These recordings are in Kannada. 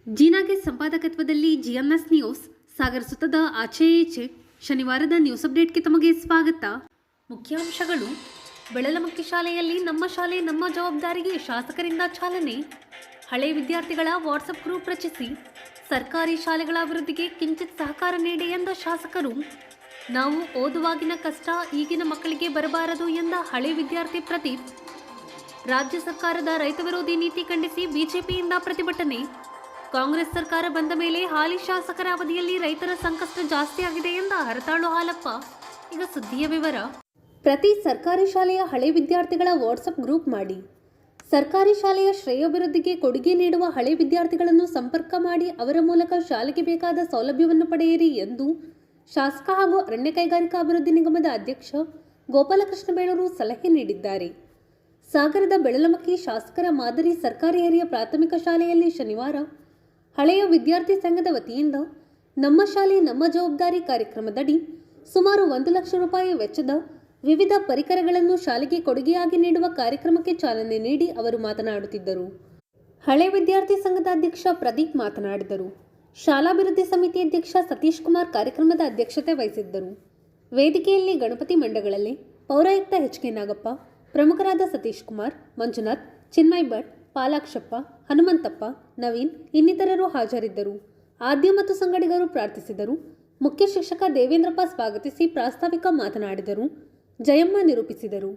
ಜೀನಾಗೆ ಸಂಪಾದಕತ್ವದಲ್ಲಿ ಜಿಎಂಎಸ್ ನ್ಯೂಸ್ ಸಾಗರ ಸುತ್ತದ ಆಚೆ ಈಚೆ ಶನಿವಾರದ ನ್ಯೂಸ್ ಅಪ್ಡೇಟ್ಗೆ ತಮಗೆ ಸ್ವಾಗತ. ಮುಖ್ಯಾಂಶಗಳು: ಬೆಳಲಮಕ್ಕಿ ಶಾಲೆಯಲ್ಲಿ ನಮ್ಮ ಶಾಲೆ ನಮ್ಮ ಜವಾಬ್ದಾರಿಗೆ ಶಾಸಕರಿಂದ ಚಾಲನೆ. ಹಳೆ ವಿದ್ಯಾರ್ಥಿಗಳ ವಾಟ್ಸಪ್ ಗ್ರೂಪ್ ರಚಿಸಿ ಸರ್ಕಾರಿ ಶಾಲೆಗಳ ಅಭಿವೃದ್ಧಿಗೆ ಕಿಂಚಿತ್ ಸಹಕಾರ ನೀಡಿ ಎಂದ ಶಾಸಕರು. ನಾವು ಓದುವಾಗಿನ ಕಷ್ಟ ಈಗಿನ ಮಕ್ಕಳಿಗೆ ಬರಬಾರದು ಎಂದ ಹಳೆ ವಿದ್ಯಾರ್ಥಿ ಪ್ರದೀಪ್. ರಾಜ್ಯ ಸರ್ಕಾರದ ರೈತ ವಿರೋಧಿ ನೀತಿ ಖಂಡಿಸಿ ಬಿಜೆಪಿಯಿಂದ ಪ್ರತಿಭಟನೆ. ಕಾಂಗ್ರೆಸ್ ಸರ್ಕಾರ ಬಂದ ಮೇಲೆ ಹಾಲಿ ಶಾಸಕರ ಅವಧಿಯಲ್ಲಿ ರೈತರ ಸಂಕಷ್ಟ ಜಾಸ್ತಿ ಆಗಿದೆ ಎಂದ ಹರತಾಳು ಹಾಲಪ್ಪ. ಈಗ ಸುದ್ದಿಯ ವಿವರ. ಪ್ರತಿ ಸರ್ಕಾರಿ ಶಾಲೆಯ ಹಳೆ ವಿದ್ಯಾರ್ಥಿಗಳ ವಾಟ್ಸಪ್ ಗ್ರೂಪ್ ಮಾಡಿ ಸರ್ಕಾರಿ ಶಾಲೆಯ ಶ್ರೇಯೋಭಿವೃದ್ಧಿಗೆ ಕೊಡುಗೆ ನೀಡುವ ಹಳೆ ವಿದ್ಯಾರ್ಥಿಗಳನ್ನು ಸಂಪರ್ಕ ಮಾಡಿ ಅವರ ಮೂಲಕ ಶಾಲೆಗೆ ಬೇಕಾದ ಸೌಲಭ್ಯವನ್ನು ಪಡೆಯಿರಿ ಎಂದು ಶಾಸಕ ಹಾಗೂ ಅರಣ್ಯ ಕೈಗಾರಿಕಾ ಅಭಿವೃದ್ಧಿ ನಿಗಮದ ಅಧ್ಯಕ್ಷ ಗೋಪಾಲಕೃಷ್ಣ ಬೇಳೂರು ಸಲಹೆ ನೀಡಿದ್ದಾರೆ. ಸಾಗರದ ಬೆಳಲಮಕ್ಕಿ ಶಾಸಕರ ಮಾದರಿ ಸರ್ಕಾರಿ ಹಿರಿಯ ಪ್ರಾಥಮಿಕ ಶಾಲೆಯಲ್ಲಿ ಶನಿವಾರ ಹಳೆಯ ವಿದ್ಯಾರ್ಥಿ ಸಂಘದ ವತಿಯಿಂದ ನಮ್ಮ ಶಾಲೆ ನಮ್ಮ ಜವಾಬ್ದಾರಿ ಕಾರ್ಯಕ್ರಮದಡಿ ಸುಮಾರು 1 ಲಕ್ಷ ರೂಪಾಯಿ ವೆಚ್ಚದ ವಿವಿಧ ಪರಿಕರಗಳನ್ನು ಶಾಲೆಗೆ ಕೊಡುಗೆಯಾಗಿ ನೀಡುವ ಕಾರ್ಯಕ್ರಮಕ್ಕೆ ಚಾಲನೆ ನೀಡಿ ಅವರು ಮಾತನಾಡುತ್ತಿದ್ದರು. ಹಳೆ ವಿದ್ಯಾರ್ಥಿ ಸಂಘದ ಅಧ್ಯಕ್ಷ ಪ್ರದೀಪ್ ಮಾತನಾಡಿದರು. ಶಾಲಾಭಿವೃದ್ಧಿ ಸಮಿತಿ ಅಧ್ಯಕ್ಷ ಸತೀಶ್ ಕುಮಾರ್ ಕಾರ್ಯಕ್ರಮದ ಅಧ್ಯಕ್ಷತೆ ವಹಿಸಿದ್ದರು. ವೇದಿಕೆಯಲ್ಲಿ ಗಣಪತಿ ಮಂಡಗಳಲ್ಲಿ ಪೌರಾಯುಕ್ತ ಎಚ್.ಕೆ. ನಾಗಪ್ಪ, ಪ್ರಮುಖರಾದ ಸತೀಶ್ ಕುಮಾರ್, ಮಂಜುನಾಥ್, ಚಿನ್ಮಯ್ ಭಟ್, ಪಾಲಾಕ್ಷಪ್ಪ, ಹನುಮಂತಪ್ಪ, ನವೀನ್ ಇನ್ನಿತರರು ಹಾಜರಿದ್ದರು. ಆದ್ಯ ಮತ್ತು ಸಂಗಡಿಗರು ಪ್ರಾರ್ಥಿಸಿದರು. ಮುಖ್ಯ ಶಿಕ್ಷಕ ದೇವೇಂದ್ರಪ್ಪ ಸ್ವಾಗತಿಸಿ ಪ್ರಾಸ್ತಾವಿಕ ಮಾತನಾಡಿದರು. ಜಯಮ್ಮ ನಿರೂಪಿಸಿದರು.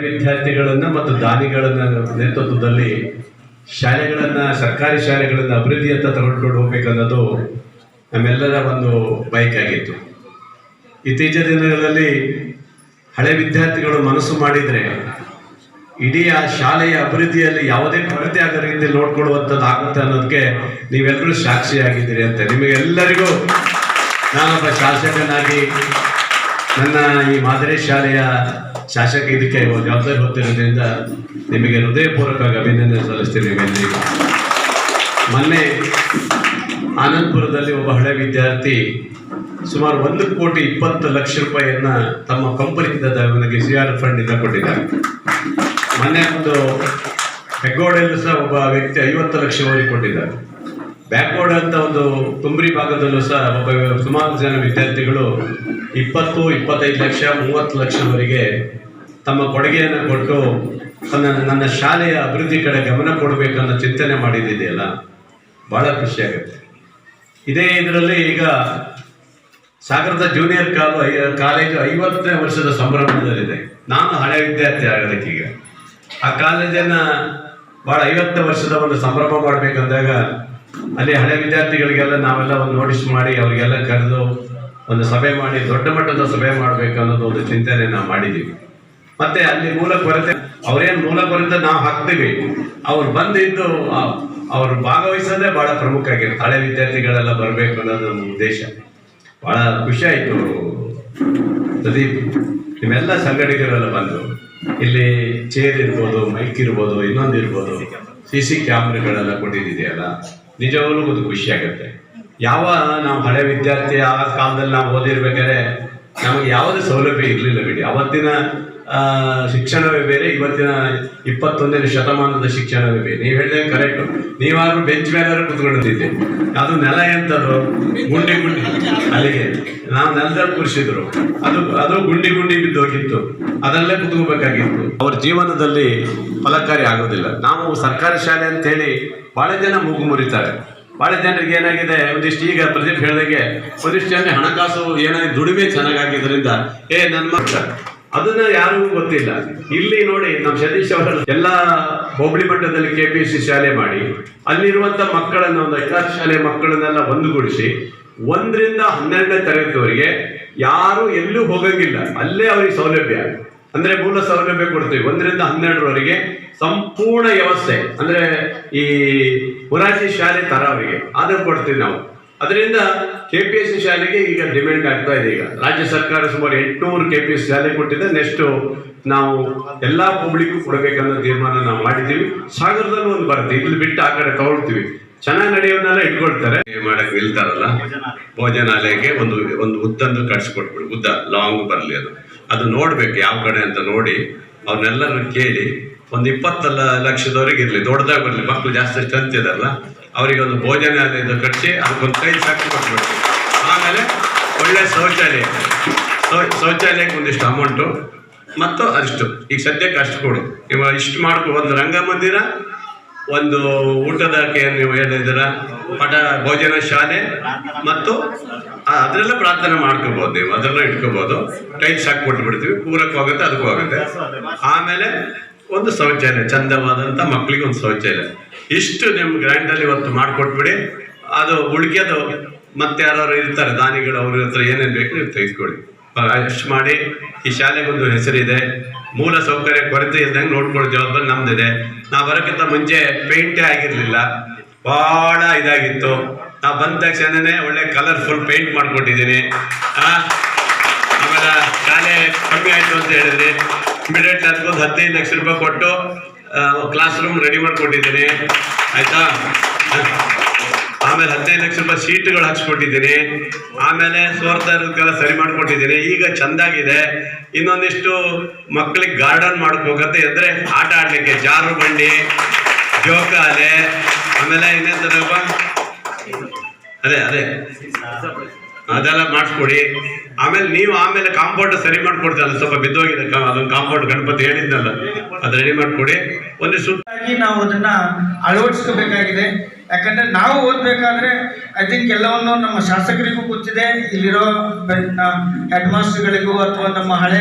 ವಿದ್ಯಾರ್ಥಿಗಳನ್ನ ಮತ್ತು ದಾನಿಗಳನ್ನ ನೇತೃತ್ವದಲ್ಲಿ ಶಾಲೆಗಳನ್ನ ಸರ್ಕಾರಿ ಶಾಲೆಗಳನ್ನ ಅಭಿವೃದ್ಧಿಯತ್ತ ತಗೊಂಡು ಹೋಗ್ಬೇಕನ್ನೋದು ನಮ್ಮೆಲ್ಲರ ಒಂದು ಬಯಕೆ ಆಗಿತ್ತು. ಇತ್ತೀಚಿನ ದಿನಗಳಲ್ಲಿ ಹಳೆ ವಿದ್ಯಾರ್ಥಿಗಳು ಮನಸ್ಸು ಮಾಡಿದರೆ ಇಡೀ ಆ ಶಾಲೆಯ ಅಭಿವೃದ್ಧಿಯಲ್ಲಿ ಯಾವುದೇ ಕೊರತೆ ಆಗೋ ರೀತಿಯಲ್ಲಿ ನೋಡ್ಕೊಳ್ಳುವಂಥದ್ದು ಆಗುತ್ತೆ ಅನ್ನೋದಕ್ಕೆ ನೀವೆಲ್ಲರೂ ಸಾಕ್ಷಿಯಾಗಿದ್ದೀರಿ ಅಂತ. ನಿಮಗೆಲ್ಲರಿಗೂ ನಾನೊಬ್ಬ ಶಾಸಕನಾಗಿ ನನ್ನ ಈ ಮಾದರಿ ಶಾಲೆಯ ಶಾಸಕ ಇದಕ್ಕೆ ಜವಾಬ್ದಾರಿ ಹೊತ್ತಿರೋದ್ರಿಂದ ನಿಮಗೆ ಹೃದಯಪೂರ್ವಕವಾಗಿ ಅಭಿನಂದನೆ ಸಲ್ಲಿಸ್ತೀನಿ. ಮೊನ್ನೆ ಆನಂದಪುರದಲ್ಲಿ ಒಬ್ಬ ಹಳೆ ವಿದ್ಯಾರ್ಥಿ ಸುಮಾರು 1,20,00,000 ರೂಪಾಯಿಯನ್ನ ತಮ್ಮ ಕಂಪನಿಯಿಂದ ನನಗೆ CR ಫಂಡಿಂದ ಕೊಟ್ಟಿದ್ದಾರೆ. ಮೊನ್ನೆ ಒಂದು ಹೆಗ್ಗೋಡಲ್ಲೂ ಸಹ ಒಬ್ಬ ವ್ಯಕ್ತಿ 50 ಲಕ್ಷವರೆಗೆ ಕೊಟ್ಟಿದ್ದಾರೆ. ಬ್ಯಾಕ್ವರ್ಡ್ ಅಂತ ಒಂದು ತುಂಬ್ರಿ ಭಾಗದಲ್ಲೂ ಸಹ ಸುಮಾರು ಜನ ವಿದ್ಯಾರ್ಥಿಗಳು 20, 25 ಲಕ್ಷ, 30 ಲಕ್ಷವರೆಗೆ ತಮ್ಮ ಕೊಡುಗೆಯನ್ನು ಕೊಟ್ಟು ನನ್ನ ಶಾಲೆಯ ಅಭಿವೃದ್ಧಿ ಕಡೆ ಗಮನ ಕೊಡಬೇಕನ್ನೋ ಚಿಂತನೆ ಮಾಡಿದೆಯಲ್ಲ, ಭಾಳ ಖುಷಿಯಾಗುತ್ತೆ. ಇದೇ ಇದರಲ್ಲಿ ಈಗ ಸಾಗರದ ಜೂನಿಯರ್ ಕಾಲೇಜು 50ನೇ ವರ್ಷದ ಸಂಭ್ರಮದಲ್ಲಿದೆ. ನಾನು ಹಳೆ ವಿದ್ಯಾರ್ಥಿ ಆಗೋದಕ್ಕೀಗ ಆ ಕಾಲೇಜನ್ನು ಭಾಳ 50 ವರ್ಷದ ಒಂದು ಸಂಭ್ರಮ ಮಾಡಬೇಕಂದಾಗ ಅಲ್ಲಿ ಹಳೆ ವಿದ್ಯಾರ್ಥಿಗಳಿಗೆಲ್ಲ ನಾವೆಲ್ಲ ಒಂದು ನೋಟಿಸ್ ಮಾಡಿ ಅವರಿಗೆಲ್ಲ ಕರೆದು ಒಂದು ಸಭೆ ಮಾಡಿ ದೊಡ್ಡ ಮಟ್ಟದ ಸಭೆ ಮಾಡಬೇಕು ಅನ್ನೋದು ಒಂದು ಚಿಂತನೆ ನಾವು ಮಾಡಿದ್ದೀವಿ. ಮತ್ತೆ ಅಲ್ಲಿ ಮೂಲ ಕೊರತೆ ಅವ್ರೇನು ಮೂಲ ಕೊರತೆ ನಾವು ಹಾಕ್ತೀವಿ, ಅವ್ರು ಬಂದಿದ್ದು ಅವ್ರು ಭಾಗವಹಿಸೋದೇ ಭಾಳ ಪ್ರಮುಖ ಆಗಿರುತ್ತೆ. ಹಳೆ ವಿದ್ಯಾರ್ಥಿಗಳೆಲ್ಲ ಬರಬೇಕು ಅನ್ನೋದು ನಮ್ಮ ಉದ್ದೇಶ. ಭಾಳ ಖುಷಿ ಆಯಿತು ಪ್ರದೀಪ್, ನಿಮ್ಮೆಲ್ಲ ಸಂಘಟಕರೆಲ್ಲ ಬಂದು ಇಲ್ಲಿ ಚೇರ್ ಇರ್ಬೋದು, ಮೈಕ್ ಇರ್ಬೋದು, ಇನ್ನೊಂದು ಇರ್ಬೋದು, CC ಕ್ಯಾಮ್ರಾಗಳೆಲ್ಲ ಕೊಟ್ಟಿದ್ದೀಯಲ್ಲ, ನಿಜವಾಗ್ಲೂ ಒಂದು ಖುಷಿ ಆಗುತ್ತೆ. ನಾವು ಹಳೆ ವಿದ್ಯಾರ್ಥಿ ಆ ಕಾಲದಲ್ಲಿ ನಾವು ಓದಿರ್ಬೇಕಾದ್ರೆ ನಮಗೆ ಯಾವುದೇ ಸೌಲಭ್ಯ ಇರಲಿಲ್ಲ ಬಿಡಿ. ಅವತ್ತಿನ ಶಿಕ್ಷಣವೇ ಬೇರೆ, ಇವತ್ತಿನ 21ನೇ ಶತಮಾನದ ಶಿಕ್ಷಣವೇ ಬೇರೆ. ನೀವು ಹೇಳಿದ್ರೆ ಕರೆಕ್ಟು. ನೀವಾದ್ರೂ ಬೆಂಚ್ ಮೇಲಾದ್ರೂ ಕುತ್ಕೊಂಡಿದ್ದೆ, ಅದು ನೆಲ ಎಂಥದ್ದು ಗುಂಡಿ ಅಲ್ಲಿಗೆ ನಾವು ನೆಲದಲ್ಲಿ ಕೂರಿಸಿದ್ರು, ಅದು ಗುಂಡಿ ಬಿದ್ದು ಹೋಗಿತ್ತು, ಅದರಲ್ಲೇ ಕುತ್ಕೋಬೇಕಾಗಿತ್ತು. ಅವ್ರ ಜೀವನದಲ್ಲಿ ಫಲಕಾರಿ ಆಗೋದಿಲ್ಲ. ನಾವು ಸರ್ಕಾರಿ ಶಾಲೆ ಅಂತೇಳಿ ಭಾಳ ಜನ ಮೂಗು ಮುರಿತಾರೆ. ಭಾಳ ಜನರಿಗೆ ಏನಾಗಿದೆ, ಒಂದಿಷ್ಟು ಈಗ ಪ್ರದೀಪ್ ಹೇಳಿದಾಗೆ ಒಂದಿಷ್ಟು ಜನ ಹಣಕಾಸು ಏನಾಗಿ ದುಡಿಮೆ ಚೆನ್ನಾಗಿದ್ದರಿಂದ ನನ್ನ ಮಕ್ಕಳು ಅದನ್ನ ಯಾರಿಗೂ ಗೊತ್ತಿಲ್ಲ. ಇಲ್ಲಿ ನೋಡಿ ನಮ್ಮ ಸತೀಶ್ ಅವರ ಎಲ್ಲ ಹೋಬಳಿ ಮಟ್ಟದಲ್ಲಿ KPSC ಶಾಲೆ ಮಾಡಿ ಅಲ್ಲಿರುವಂಥ ಮಕ್ಕಳನ್ನ ಒಂದು 5 ಶಾಲೆ ಮಕ್ಕಳನ್ನೆಲ್ಲ ಒಂದುಗೂಡಿಸಿ 1ರಿಂದ 12ನೇ ತರಗತಿವರೆಗೆ ಯಾರು ಎಲ್ಲೂ ಹೋಗಂಗಿಲ್ಲ, ಅಲ್ಲೇ ಅವ್ರಿಗೆ ಸೌಲಭ್ಯ ಅಂದ್ರೆ ಮೂಲ ಸೌಲಭ್ಯ ಕೊಡ್ತೀವಿ. 1ರಿಂದ 12ರವರೆಗೆ ಸಂಪೂರ್ಣ ವ್ಯವಸ್ಥೆ ಅಂದ್ರೆ ಈ ಮೊರಾರ್ಜಿ ಶಾಲೆ ತರ ಅವರಿಗೆ ಅದನ್ನು ಕೊಡ್ತೀವಿ ನಾವು. ಅದರಿಂದ KPSC ಶಾಲೆಗೆ ಈಗ ಡಿಮ್ಯಾಂಡ್ ಆಗ್ತಾ ಇದೆ. ಈಗ ರಾಜ್ಯ ಸರ್ಕಾರ ಸುಮಾರು 800 KPSC ಶಾಲೆ ಕೊಟ್ಟಿದೆ. ನೆಕ್ಸ್ಟ್ ನಾವು ಎಲ್ಲಾ ಪಬ್ಲಿಕ್ಗೂ ಕೊಡಬೇಕನ್ನೋ ತೀರ್ಮಾನ ನಾವು ಮಾಡಿದ್ದೀವಿ. ಸಾಗರದಲ್ಲೂ ಒಂದು ಬರುತ್ತೆ, ಇಲ್ಲಿ ಬಿಟ್ಟು ಆ ಕಡೆ ತಗೊಳ್ತೀವಿ. ಚೆನ್ನಾಗಿ ನಡೆಯೋದನ್ನೆಲ್ಲ ಇಟ್ಕೊಳ್ತಾರೆ. ಮಾಡಕ್ ನಿಲ್ತಾರಲ್ಲ, ಭೋಜನಾಲಯಕ್ಕೆ ಒಂದು ಉದ್ದಂದು ಕಟ್ಸ್ಕೊಟ್ಬಿಡಿ, ಉದ್ದ ಲಾಂಗ್ ಬರಲಿ. ಅದು ನೋಡ್ಬೇಕು ಯಾವ ಕಡೆ ಅಂತ ನೋಡಿ ಅವ್ರನ್ನೆಲ್ಲರೂ ಕೇಳಿ ಒಂದು 20 ಲಕ್ಷದವರೆಗೆ ಇರಲಿ, ದೊಡ್ಡದಾಗಿ ಬರಲಿ, ಮಕ್ಕಳು ಜಾಸ್ತಿ ಸ್ಟ್ರೆಂತ್ ಇದಲ್ಲ, ಅವರಿಗೆ ಒಂದು ಭೋಜನಾಲಯದ ಕಟ್ಟಿ ಅದಕ್ಕೊಂದು ಕೈ ಸಾಕ್ಷಿ ಕೊಟ್ಬಿಡ್ತೀವಿ. ಆಮೇಲೆ ಒಳ್ಳೆ ಶೌಚಾಲಯಕ್ಕೆ ಒಂದಿಷ್ಟು ಅಮೌಂಟು ಮತ್ತು ಅಷ್ಟು ಈಗ ಸದ್ಯಕ್ಕೆ ಅಷ್ಟು ಕೊಡು. ಇವಾಗ ಇಷ್ಟು ಮಾಡ್ಕೊ, ಒಂದು ರಂಗಮಂದಿರ, ಒಂದು ಊಟದಕ್ಕೆ ನೀವು ಹೇಳಿದ್ದೀರ, ಭೋಜನ ಶಾಲೆ ಮತ್ತು ಅದರೆಲ್ಲ ಪ್ರಾರ್ಥನೆ ಮಾಡ್ಕೋಬೋದು. ನೀವು ಅದೆಲ್ಲ ಇಟ್ಕೋಬೋದು. ಟೈಲ್ಸ್ ಹಾಕಿ ಕೊಟ್ಬಿಡ್ತೀವಿ, ಪೂರಕ್ಕೆ ಹೋಗುತ್ತೆ, ಅದಕ್ಕೂ ಹೋಗುತ್ತೆ. ಆಮೇಲೆ ಒಂದು ಶೌಚಾಲಯ, ಚಂದವಾದಂಥ ಮಕ್ಕಳಿಗೆ ಒಂದು ಶೌಚಾಲಯ. ಇಷ್ಟು ನಿಮ್ಮ ಗ್ರ್ಯಾಂಡಲ್ಲಿ ಇವತ್ತು ಮಾಡಿಕೊಟ್ಬಿಡಿ. ಅದು ಉಳಿಕೆದು ಮತ್ತೆ ಯಾರು ಇರ್ತಾರೆ ದಾನಿಗಳು, ಅವ್ರ ಹತ್ರ ಏನೇನು ಬೇಕು ನೀವು ತೆಗೆದುಕೊಳ್ಳಿ. ಅಷ್ಟು ಮಾಡಿ ಈ ಶಾಲೆಗೊಂದು ಹೆಸರಿದೆ. ಮೂಲ ಸೌಕರ್ಯ ಕೊರತೆ ಇದ್ದಂಗೆ ನೋಡ್ಕೊಳ್ಳೋ ಜವಾಬ್ದಾರಿ ನಮ್ದಿದೆ. ನಾವು ಬರೋಕ್ಕಿಂತ ಮುಂಚೆ ಪೇಂಟೇ ಆಗಿರಲಿಲ್ಲ, ಭಾಳ ಇದಾಗಿತ್ತು. ನಾವು ಬಂದ ತಕ್ಷಣನೇ ಒಳ್ಳೆ ಕಲರ್ಫುಲ್ ಪೇಂಟ್ ಮಾಡಿಕೊಟ್ಟಿದ್ದೀನಿ. ಆಮೇಲೆ ಶಾಲೆ ಕಮ್ಮಿ ಆಯಿತು ಅಂತ ಹೇಳಿದ್ರಿ, ಇಮಿಡಿಯೇಟ್ ಅದಕ್ಕೊಂದು 15 ಲಕ್ಷ ರೂಪಾಯಿ ಕೊಟ್ಟು ಕ್ಲಾಸ್ ರೂಮ್ ರೆಡಿ ಮಾಡಿಕೊಟ್ಟಿದ್ದೀನಿ, ಆಯಿತಾ. ಆಮೇಲೆ 15 ಲಕ್ಷ ರೂಪಾಯಿ ಸೀಟ್ಗಳು ಹಾಕ್ಸ್ಕೊಟ್ಟಿದ್ದೀನಿ. ಆಮೇಲೆ ಸೋರ್ತಾ ಇರೋದಕ್ಕೆಲ್ಲ ಸರಿ ಮಾಡಿಕೊಟ್ಟಿದ್ದೀನಿ. ಈಗ ಚೆಂದಾಗಿದೆ. ಇನ್ನೊಂದಿಷ್ಟು ಮಕ್ಕಳಿಗೆ ಗಾರ್ಡನ್ ಮಾಡ್ಕೋಕತ್ತೆ ಅಂದರೆ ಆಟ ಆಡಲಿಕ್ಕೆ ಜಾರು ಬಂಡಿ, ಜೋಕಾಲೆ, ಆಮೇಲೆ ಇನ್ನೇಂತದಪ್ಪ ಅದೇ ಅದೆಲ್ಲ ಮಾಡಿಸ್ಕೊಡಿ. ಆಮೇಲೆ ಕಾಂಪೌಂಡ್ ಸರಿ ಮಾಡ್ಕೊಡ್ತಲ್ಲ, ಸ್ವಲ್ಪ ಬಿದ್ದೋಗಿದೆ ಅದೊಂದು ಕಾಂಪೌಂಡ್, ಗಣಪತಿ ಹೇಳಿದ್ನಲ್ಲ, ಅದು ರೆಡಿ ಮಾಡಿಕೊಡಿ. ಒಂದು ಸುತ್ತಾಗಿ ನಾವು ಅದನ್ನ ಅಳವಡಿಸ್ಕೋಬೇಕಾಗಿದೆ. ಯಾಕಂದ್ರೆ ನಾವು ಓದ್ಬೇಕಾದ್ರೆ ಐ ಥಿಂಕ್ ಎಲ್ಲವನ್ನು ನಮ್ಮ ಶಾಸಕರಿಗೂ ಗೊತ್ತಿದೆ, ಇಲ್ಲಿರೋ ಹೆಡ್ ಮಾಸ್ಟರ್ಗಳಿಗೂ ಅಥವಾ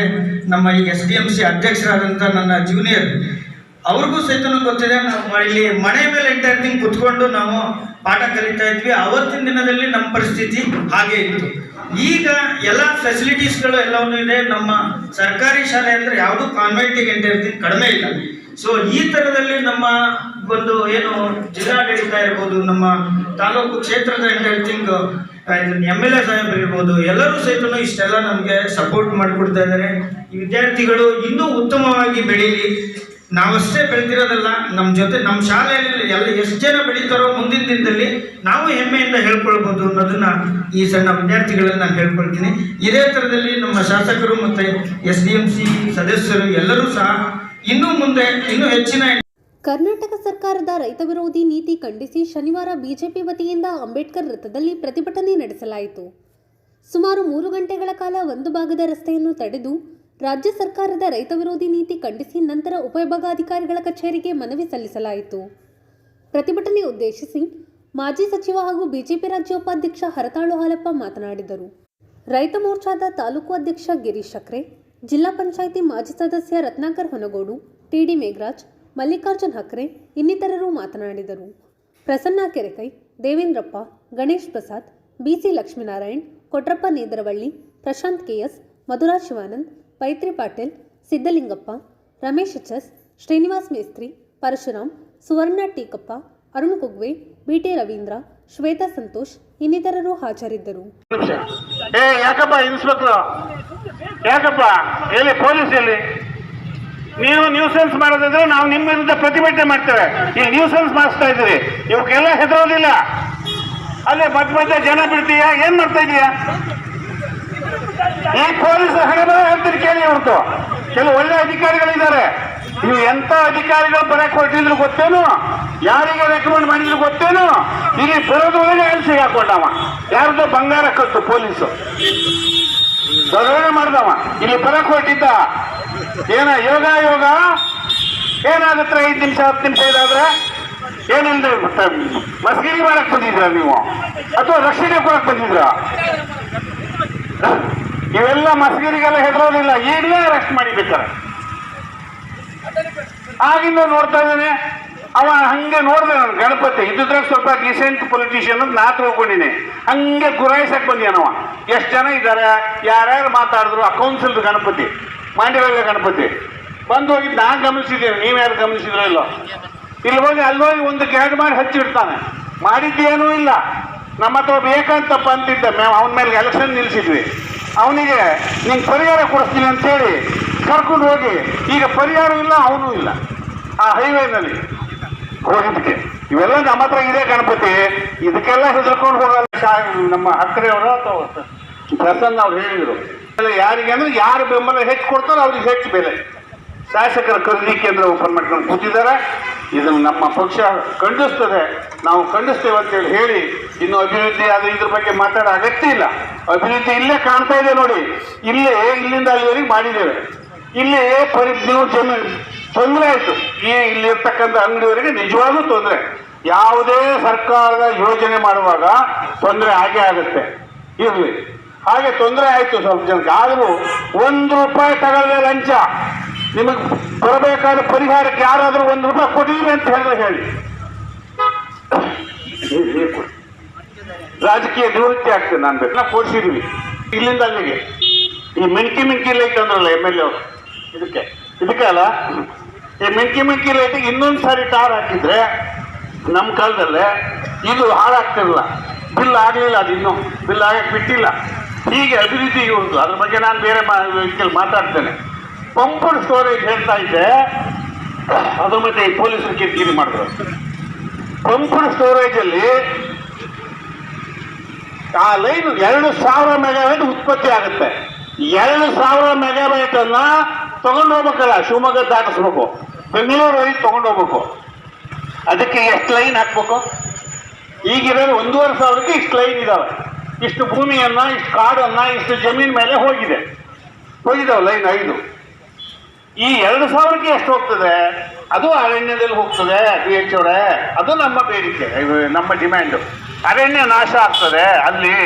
ನಮ್ಮ ಈ SDMC ಅಧ್ಯಕ್ಷರಾದಂಥ ನನ್ನ ಜೂನಿಯರ್ ಅವ್ರಿಗೂ ಸಹಿತ ಗೊತ್ತಿದೆ. ಇಲ್ಲಿ ಮನೆ ಮೇಲೆ ಎಂಟೈರ್ ತಿಂಗ್ ಕುತ್ಕೊಂಡು ನಾವು ಪಾಠ ಕಲಿತಾ ಇದ್ವಿ. ಅವತ್ತಿನ ದಿನದಲ್ಲಿ ನಮ್ಮ ಪರಿಸ್ಥಿತಿ ಹಾಗೆ ಇತ್ತು. ಈಗ ಎಲ್ಲ ಫೆಸಿಲಿಟೀಸ್ಗಳು ಎಲ್ಲವನ್ನೂ ಇದೆ. ನಮ್ಮ ಸರ್ಕಾರಿ ಶಾಲೆ ಅಂದರೆ ಯಾವುದೂ ಕಾನ್ವೆಂಟಿಗೆ ಎಂಟೈರ್ ತಿಂಗ್ ಕಡಿಮೆ ಇಲ್ಲ. ಸೊ ಈ ಥರದಲ್ಲಿ ನಮ್ಮ ಒಂದು ಏನು ಜಿಲ್ಲಾಡಳಿತ ಇರ್ಬೋದು, ನಮ್ಮ ತಾಲೂಕು ಕ್ಷೇತ್ರದ ಎಂಟೈರ್ ತಿಂಗ್ MLA ಸಾಹೇಬರು ಇರ್ಬೋದು, ಎಲ್ಲರೂ ಸಹಿತ ಇಷ್ಟೆಲ್ಲ ನಮಗೆ ಸಪೋರ್ಟ್ ಮಾಡಿಕೊಡ್ತಾ ಇದ್ದಾರೆ. ಈ ವಿದ್ಯಾರ್ಥಿಗಳು ಇನ್ನೂ ಉತ್ತಮವಾಗಿ ಬೆಳೀಲಿ. ನಾವಷ್ಟೇ ಬೆಳೆದಿರೋದಲ್ಲ, ನಮ್ಮ ಜೊತೆ ನಮ್ಮ ಶಾಲೆಯಲ್ಲಿ ಎಷ್ಟು ಜನ ಬೆಳೀತಾರೋ ಮುಂದಿನ ದಿನದಲ್ಲಿ ನಾವು ಹೆಮ್ಮೆಯಿಂದ ಹೇಳ್ಕೊಳ್ಬೋದು ಅನ್ನೋದನ್ನ ಈ ಸಣ್ಣ ವಿದ್ಯಾರ್ಥಿಗಳಲ್ಲಿ ನಾನು ಹೇಳ್ಕೊಳ್ತೀನಿ. ಇದೇ ಥರದಲ್ಲಿ ನಮ್ಮ ಶಾಸಕರು ಮತ್ತು SDMC ಸದಸ್ಯರು ಎಲ್ಲರೂ ಸಹ ಇನ್ನೂ ಹೆಚ್ಚಿನ. ಕರ್ನಾಟಕ ಸರ್ಕಾರದ ರೈತ ವಿರೋಧಿ ನೀತಿ ಖಂಡಿಸಿ ಶನಿವಾರ ಬಿಜೆಪಿ ವತಿಯಿಂದ ಅಂಬೇಡ್ಕರ್ ವೃತ್ತದಲ್ಲಿ ಪ್ರತಿಭಟನೆ ನಡೆಸಲಾಯಿತು. ಸುಮಾರು 3 ಗಂಟೆಗಳ ಕಾಲ ಒಂದು ಭಾಗದ ರಸ್ತೆಯನ್ನು ತಡೆದು ರಾಜ್ಯ ಸರ್ಕಾರದ ರೈತ ವಿರೋಧಿ ನೀತಿ ಖಂಡಿಸಿ ನಂತರ ಉಪವಿಭಾಗಾಧಿಕಾರಿಗಳ ಕಚೇರಿಗೆ ಮನವಿ ಸಲ್ಲಿಸಲಾಯಿತು. ಪ್ರತಿಭಟನೆ ಉದ್ದೇಶಿಸಿ ಮಾಜಿ ಸಚಿವ ಹಾಗೂ ಬಿಜೆಪಿ ರಾಜ್ಯ ಉಪಾಧ್ಯಕ್ಷ ಹರತಾಳು ಹಾಲಪ್ಪ ಮಾತನಾಡಿದರು. ರೈತ ಮೋರ್ಚಾದ ತಾಲೂಕು ಅಧ್ಯಕ್ಷ ಗಿರೀಶ್ ಶಕ್ರೆ, ಜಿಲ್ಲಾ ಪಂಚಾಯಿತಿ ಮಾಜಿ ಸದಸ್ಯ ರತ್ನಾಕರ್ ಹೊನಗೋಡು, TD ಮೇಘರಾಜ್, ಮಲ್ಲಿಕಾರ್ಜುನ್ ಹಕ್ರೆ ಇನ್ನಿತರರು ಮಾತನಾಡಿದರು. Prasanna Kerekai, Devendrappa, Ganesh Prasad, BC Lakshminarayan, Kotrappa ನೇದರವಳ್ಳಿ, Prashant KS, Madhura Shivanand, ಪೈತ್ರಿ Patil, Siddalingappa, Ramesh HS, Srinivas ಮೇಸ್ತ್ರಿ, ಪರಶುರಾಮ್, ಸುವರ್ಣ ಟೀಕಪ್ಪ, ಅರುಣ್ ಕುಗ್ವೆ, BT ರವೀಂದ್ರ, ಶ್ವೇತಾ ಸಂತೋಷ್ ಇನ್ನಿತರರು ಹಾಜರಿದ್ದರು. ಯಾಕಪ್ಪ ಇನ್ಸ್ಪೆಕ್ಟರ್, ಯಾಕಪ್ಪ ಎಲ್ಲಿ ಪೊಲೀಸ್ ಎಲ್ಲಿ? ನೀವು ನ್ಯೂಸೆನ್ಸ್ ಮಾಡೋದಿದ್ರೆ ನಾವು ನಿಮ್ಮ ವಿರುದ್ಧ ಪ್ರತಿಭಟನೆ ಮಾಡ್ತೇವೆ. ಈ ನ್ಯೂಸೆನ್ಸ್ ಮಾಡಿಸ್ತಾ ಇದ್ದೀರಿ, ಇವಕ್ಕೆಲ್ಲ ಹೆದರೋದಿಲ್ಲ. ಅಲ್ಲೇ ಮಧ್ಯ ಜನ ಬಿಡ್ತೀಯ, ಏನ್ ಮಾಡ್ತಾ ಇದೀಯಾ? ಈ ಪೊಲೀಸ್ ಹಣೆ ಹೇಳ್ತೀನಿ ಕೇಳಿ. ಅವ್ರದ್ದು ಕೆಲವು ಒಳ್ಳೆ ಅಧಿಕಾರಿಗಳಿದ್ದಾರೆ. ನೀವು ಎಂತ ಅಧಿಕಾರಿಗಳು ಬರಕ್ ಹೊರಟಿದ್ರು ಗೊತ್ತೇನು? ಯಾರಿಗೆ ರೆಕಮೆಂಡ್ ಮಾಡಿದ್ರು ಗೊತ್ತೇನು? ಇಲ್ಲಿ ಬರೋದ್ರೊಳಗೆ ಎಲ್ಲಿ ಸಿಗಾಕೊಂಡವ, ಯಾರ್ದು ಬಂಗಾರ ಕಟ್ಟು ಪೊಲೀಸು ದರೋಡೆ ಮಾಡ್ದವ, ಇಲ್ಲಿ ಬರಕ್ ಹೊರಟಿದ್ದ. ಏನ ಯೋಗ ಏನಾಗುತ್ತೆ? 5 ನಿಮಿಷ 10 ನಿಮಿಷ ಇದಾದ್ರೆ ಏನಿಲ್ಲ, ಮಸ್ಗಿರಿ ಮಾಡಕ್ ಬಂದಿದ್ರ ನೀವು ಅಥವಾ ರಕ್ಷಣೆ ಕೊಡಕ್ ಬಂದಿದ್ರ? ಇವೆಲ್ಲ ಮಸ್ಗಿರಿಗೆಲ್ಲ ಹೆದರೋದಿಲ್ಲ. ಈಗಲೇ ಅರೆಸ್ಟ್ ಮಾಡಿಬೇಕಾರೆ ಆಗಿಂದ ನೋಡ್ತಾ ಇದ್ದೇನೆ. ಅವ ಹಂಗೆ ನೋಡಿದೆ, ನಾನು ಗಣಪತಿ ಇದ್ದಿದ್ರೆ ಸ್ವಲ್ಪ ಡಿಸೆಂಟ್ ಪೊಲಿಟಿಷಿಯನ್ ಅಂತ ನಾ ತಿಳ್ಕೊಂಡಿನಿ. ಹಂಗೆ ಗುರಾಯಿಸಕ್ ಬಂದಿಯಾನವ. ಎಷ್ಟು ಜನ ಇದ್ದಾರೆ, ಯಾರ್ಯಾರು ಮಾತಾಡಿದ್ರು. ಆ ಕೌನ್ಸಿಲ್ದು ಗಣಪತಿ, ಮಾಂಡ್ಯವಾಳ ಗಣಪತಿ ಬಂದು ಹೋಗಿದ್ದು ನಾನು ಗಮನಿಸಿದ್ದೇನೆ. ನೀವ್ಯಾರು ಗಮನಿಸಿದ್ರೋ ಇಲ್ಲೋ? ಇಲ್ಲಿ ಹೋಗಿ ಅಲ್ಲೋಗಿ ಒಂದು ಗ್ಯಾಡ್ ಮಾಡಿ ಹಚ್ಚಿಡ್ತಾನೆ. ಮಾಡಿದ್ದೇನೂ ಇಲ್ಲ. ನಮ್ಮ ಹತ್ರ ಬೇಕಂತಪ್ಪ ಅಂತಿದ್ದ, ಅವನ ಮೇಲೆ ಎಲೆಕ್ಷನ್ ನಿಲ್ಲಿಸಿದ್ವಿ. ಅವನಿಗೆ ನಿಂಗೆ ಪರಿಹಾರ ಕೊಡಿಸ್ತೀನಿ ಅಂತೇಳಿ ಕರ್ಕೊಂಡು ಹೋಗಿ, ಈಗ ಪರಿಹಾರ ಇಲ್ಲ, ಅವನೂ ಇಲ್ಲ. ಆ ಹೈವೇನಲ್ಲಿ ಹೋಗಿದ್ದಕ್ಕೆ ಇವೆಲ್ಲ ನಮ್ಮ ಹತ್ರ ಇದೆ ಗಣಪತಿ. ಇದಕ್ಕೆಲ್ಲ ಹೆದರ್ಕೊಂಡು ಹೋಗಲ್ಲ. ನಮ್ಮ ಅಕ್ಕರೆಯವರು ಅಥವಾ ಪ್ರಸನ್ನ ಅವ್ರು ಹೇಳಿದ್ರು, ಯಾರಿಗೆ ಅಂದ್ರೆ ಯಾರು ಬೆಂಬಲ ಹೆಚ್ಚು ಕೊಡ್ತಾರೋ ಅವ್ರಿಗೆ ಹೆಚ್ಚು ಬೆಲೆ. ಶಾಸಕರ ಖರೀದಿ ಕೇಂದ್ರ ಓಪನ್ ಮಾಡ್ಕೊಂಡು ಕೂತಿದ್ದಾರೆ. ಇದನ್ನು ನಮ್ಮ ಪಕ್ಷ ಖಂಡಿಸ್ತದೆ, ನಾವು ಖಂಡಿಸ್ತೇವೆ ಅಂತೇಳಿ ಹೇಳಿ, ಇನ್ನು ಅಭಿವೃದ್ಧಿ ಅದು ಇದ್ರ ಬಗ್ಗೆ ಮಾತಾಡೋ ಅಗತ್ಯ ಇಲ್ಲ. ಅಭಿವೃದ್ಧಿ ಇಲ್ಲೇ ಕಾಣ್ತಾ ಇದೆ ನೋಡಿ, ಇಲ್ಲೇ ಇಲ್ಲಿಂದ ಅಲ್ಲಿವರೆಗೆ ಮಾಡಿದ್ದೇವೆ. ಇಲ್ಲಿ ನೀವು ಜಮೀನು ತೊಂದರೆ ಆಯಿತು, ಇಲ್ಲಿರ್ತಕ್ಕಂಥ ಅಂಗಡಿಯವರಿಗೆ ನಿಜವಾಗ್ಲೂ ತೊಂದರೆ. ಯಾವುದೇ ಸರ್ಕಾರದ ಯೋಜನೆ ಮಾಡುವಾಗ ತೊಂದರೆ ಆಗೇ ಆಗುತ್ತೆ, ಇರಲಿ. ಹಾಗೆ ತೊಂದರೆ ಆಯಿತು ಸ್ವಲ್ಪ ಜನಕ್ಕೆ. ಆದರೂ ₹1 ತಗೊಳ್ಳದೆ ಲಂಚ. ನಿಮಗೆ ಬರಬೇಕಾದ ಪರಿಹಾರಕ್ಕೆ ಯಾರಾದರೂ ₹1 ಕೊಟ್ಟಿರಿ ಅಂತ ಹೇಳಿದ್ರೆ ಹೇಳಿ, ರಾಜಕೀಯ ನಿವೃತ್ತಿ ಆಗ್ತದೆ. ನಾನು ಬೇಕು ಕೊಡಿಸಿದ್ವಿ ಇಲ್ಲಿಂದ ಅಲ್ಲಿಗೆ. ಈ ಮಿಣಕಿ ಲೈಟ್ ಅಂದ್ರಲ್ಲ MLA ಅವರು, ಇದಕ್ಕೆ ಅಲ್ಲ, ಈ ಮಿಣಕಿ ಲೈಟಿಗೆ ಇನ್ನೊಂದು ಸಾರಿ ಟಾರ್ ಹಾಕಿದ್ರೆ ನಮ್ಮ ಕಾಲದಲ್ಲೇ ಇದು ಹಾಳಾಗ್ತಿರಲಿಲ್ಲ. ಬಿಲ್ ಆಗಲಿಲ್ಲ, ಅದು ಇನ್ನೂ ಬಿಲ್ ಆಗಕ್ಕೆ ಬಿಟ್ಟಿಲ್ಲ. ಹೀಗೆ ಅಭಿವೃದ್ಧಿ ಇರುವುದು. ಅದ್ರ ಬಗ್ಗೆ ನಾನು ಬೇರೆ ಮಾತಾಡ್ತೇನೆ. ಪಂಪ್ಡ್ ಸ್ಟೋರೇಜ್ ಹೇಳ್ತಾ ಇದ್ದೆ, ಅದು ಮತ್ತೆ ಈ ಪೊಲೀಸರು ಕಿರಿಕಿರಿ ಮಾಡಿದ್ರು. ಪಂಪ್ಡ್ ಸ್ಟೋರೇಜಲ್ಲಿ ಆ ಲೈನ್ 2000 ಮೆಗಾವೈಟ್ ಉತ್ಪತ್ತಿ ಆಗುತ್ತೆ. 2000 ಮೆಗಾವೈಟ್ ಅನ್ನ ತಗೊಂಡು ಹೋಗ್ಬೇಕಲ್ಲ, ಶಿವಮೊಗ್ಗ ದಾಟಿಸ್ಬೇಕು, ಬೆಂಗಳೂರಿಗೆ ತಗೊಂಡು ಹೋಗ್ಬೇಕು. ಅದಕ್ಕೆ ಎಷ್ಟು ಲೈನ್ ಹಾಕ್ಬೇಕು? ಈಗಿರೋದು 1500ಕ್ಕೆ ಇಷ್ಟು ಲೈನ್ ಇದಾವೆ. ಇಷ್ಟು ಭೂಮಿಯನ್ನ, ಇಷ್ಟು ಕಾಡನ್ನ, ಇಷ್ಟು ಜಮೀನ್ ಮೇಲೆ ಹೋಗಿದಾವೆ ಲೈನ್ 5. ಈ 2000ಕ್ಕೆ ಎಷ್ಟು ಹೋಗ್ತದೆ? ಅದು ಅರಣ್ಯದಲ್ಲಿ ಹೋಗ್ತದೆ. DH ಅವರೇ, ಅದು ನಮ್ಮ ಬೇಡಿಕೆ, ನಮ್ಮ ಡಿಮ್ಯಾಂಡು. ಅರಣ್ಯ ನಾಶ ಆಗ್ತದೆ. ಅಲ್ಲಿ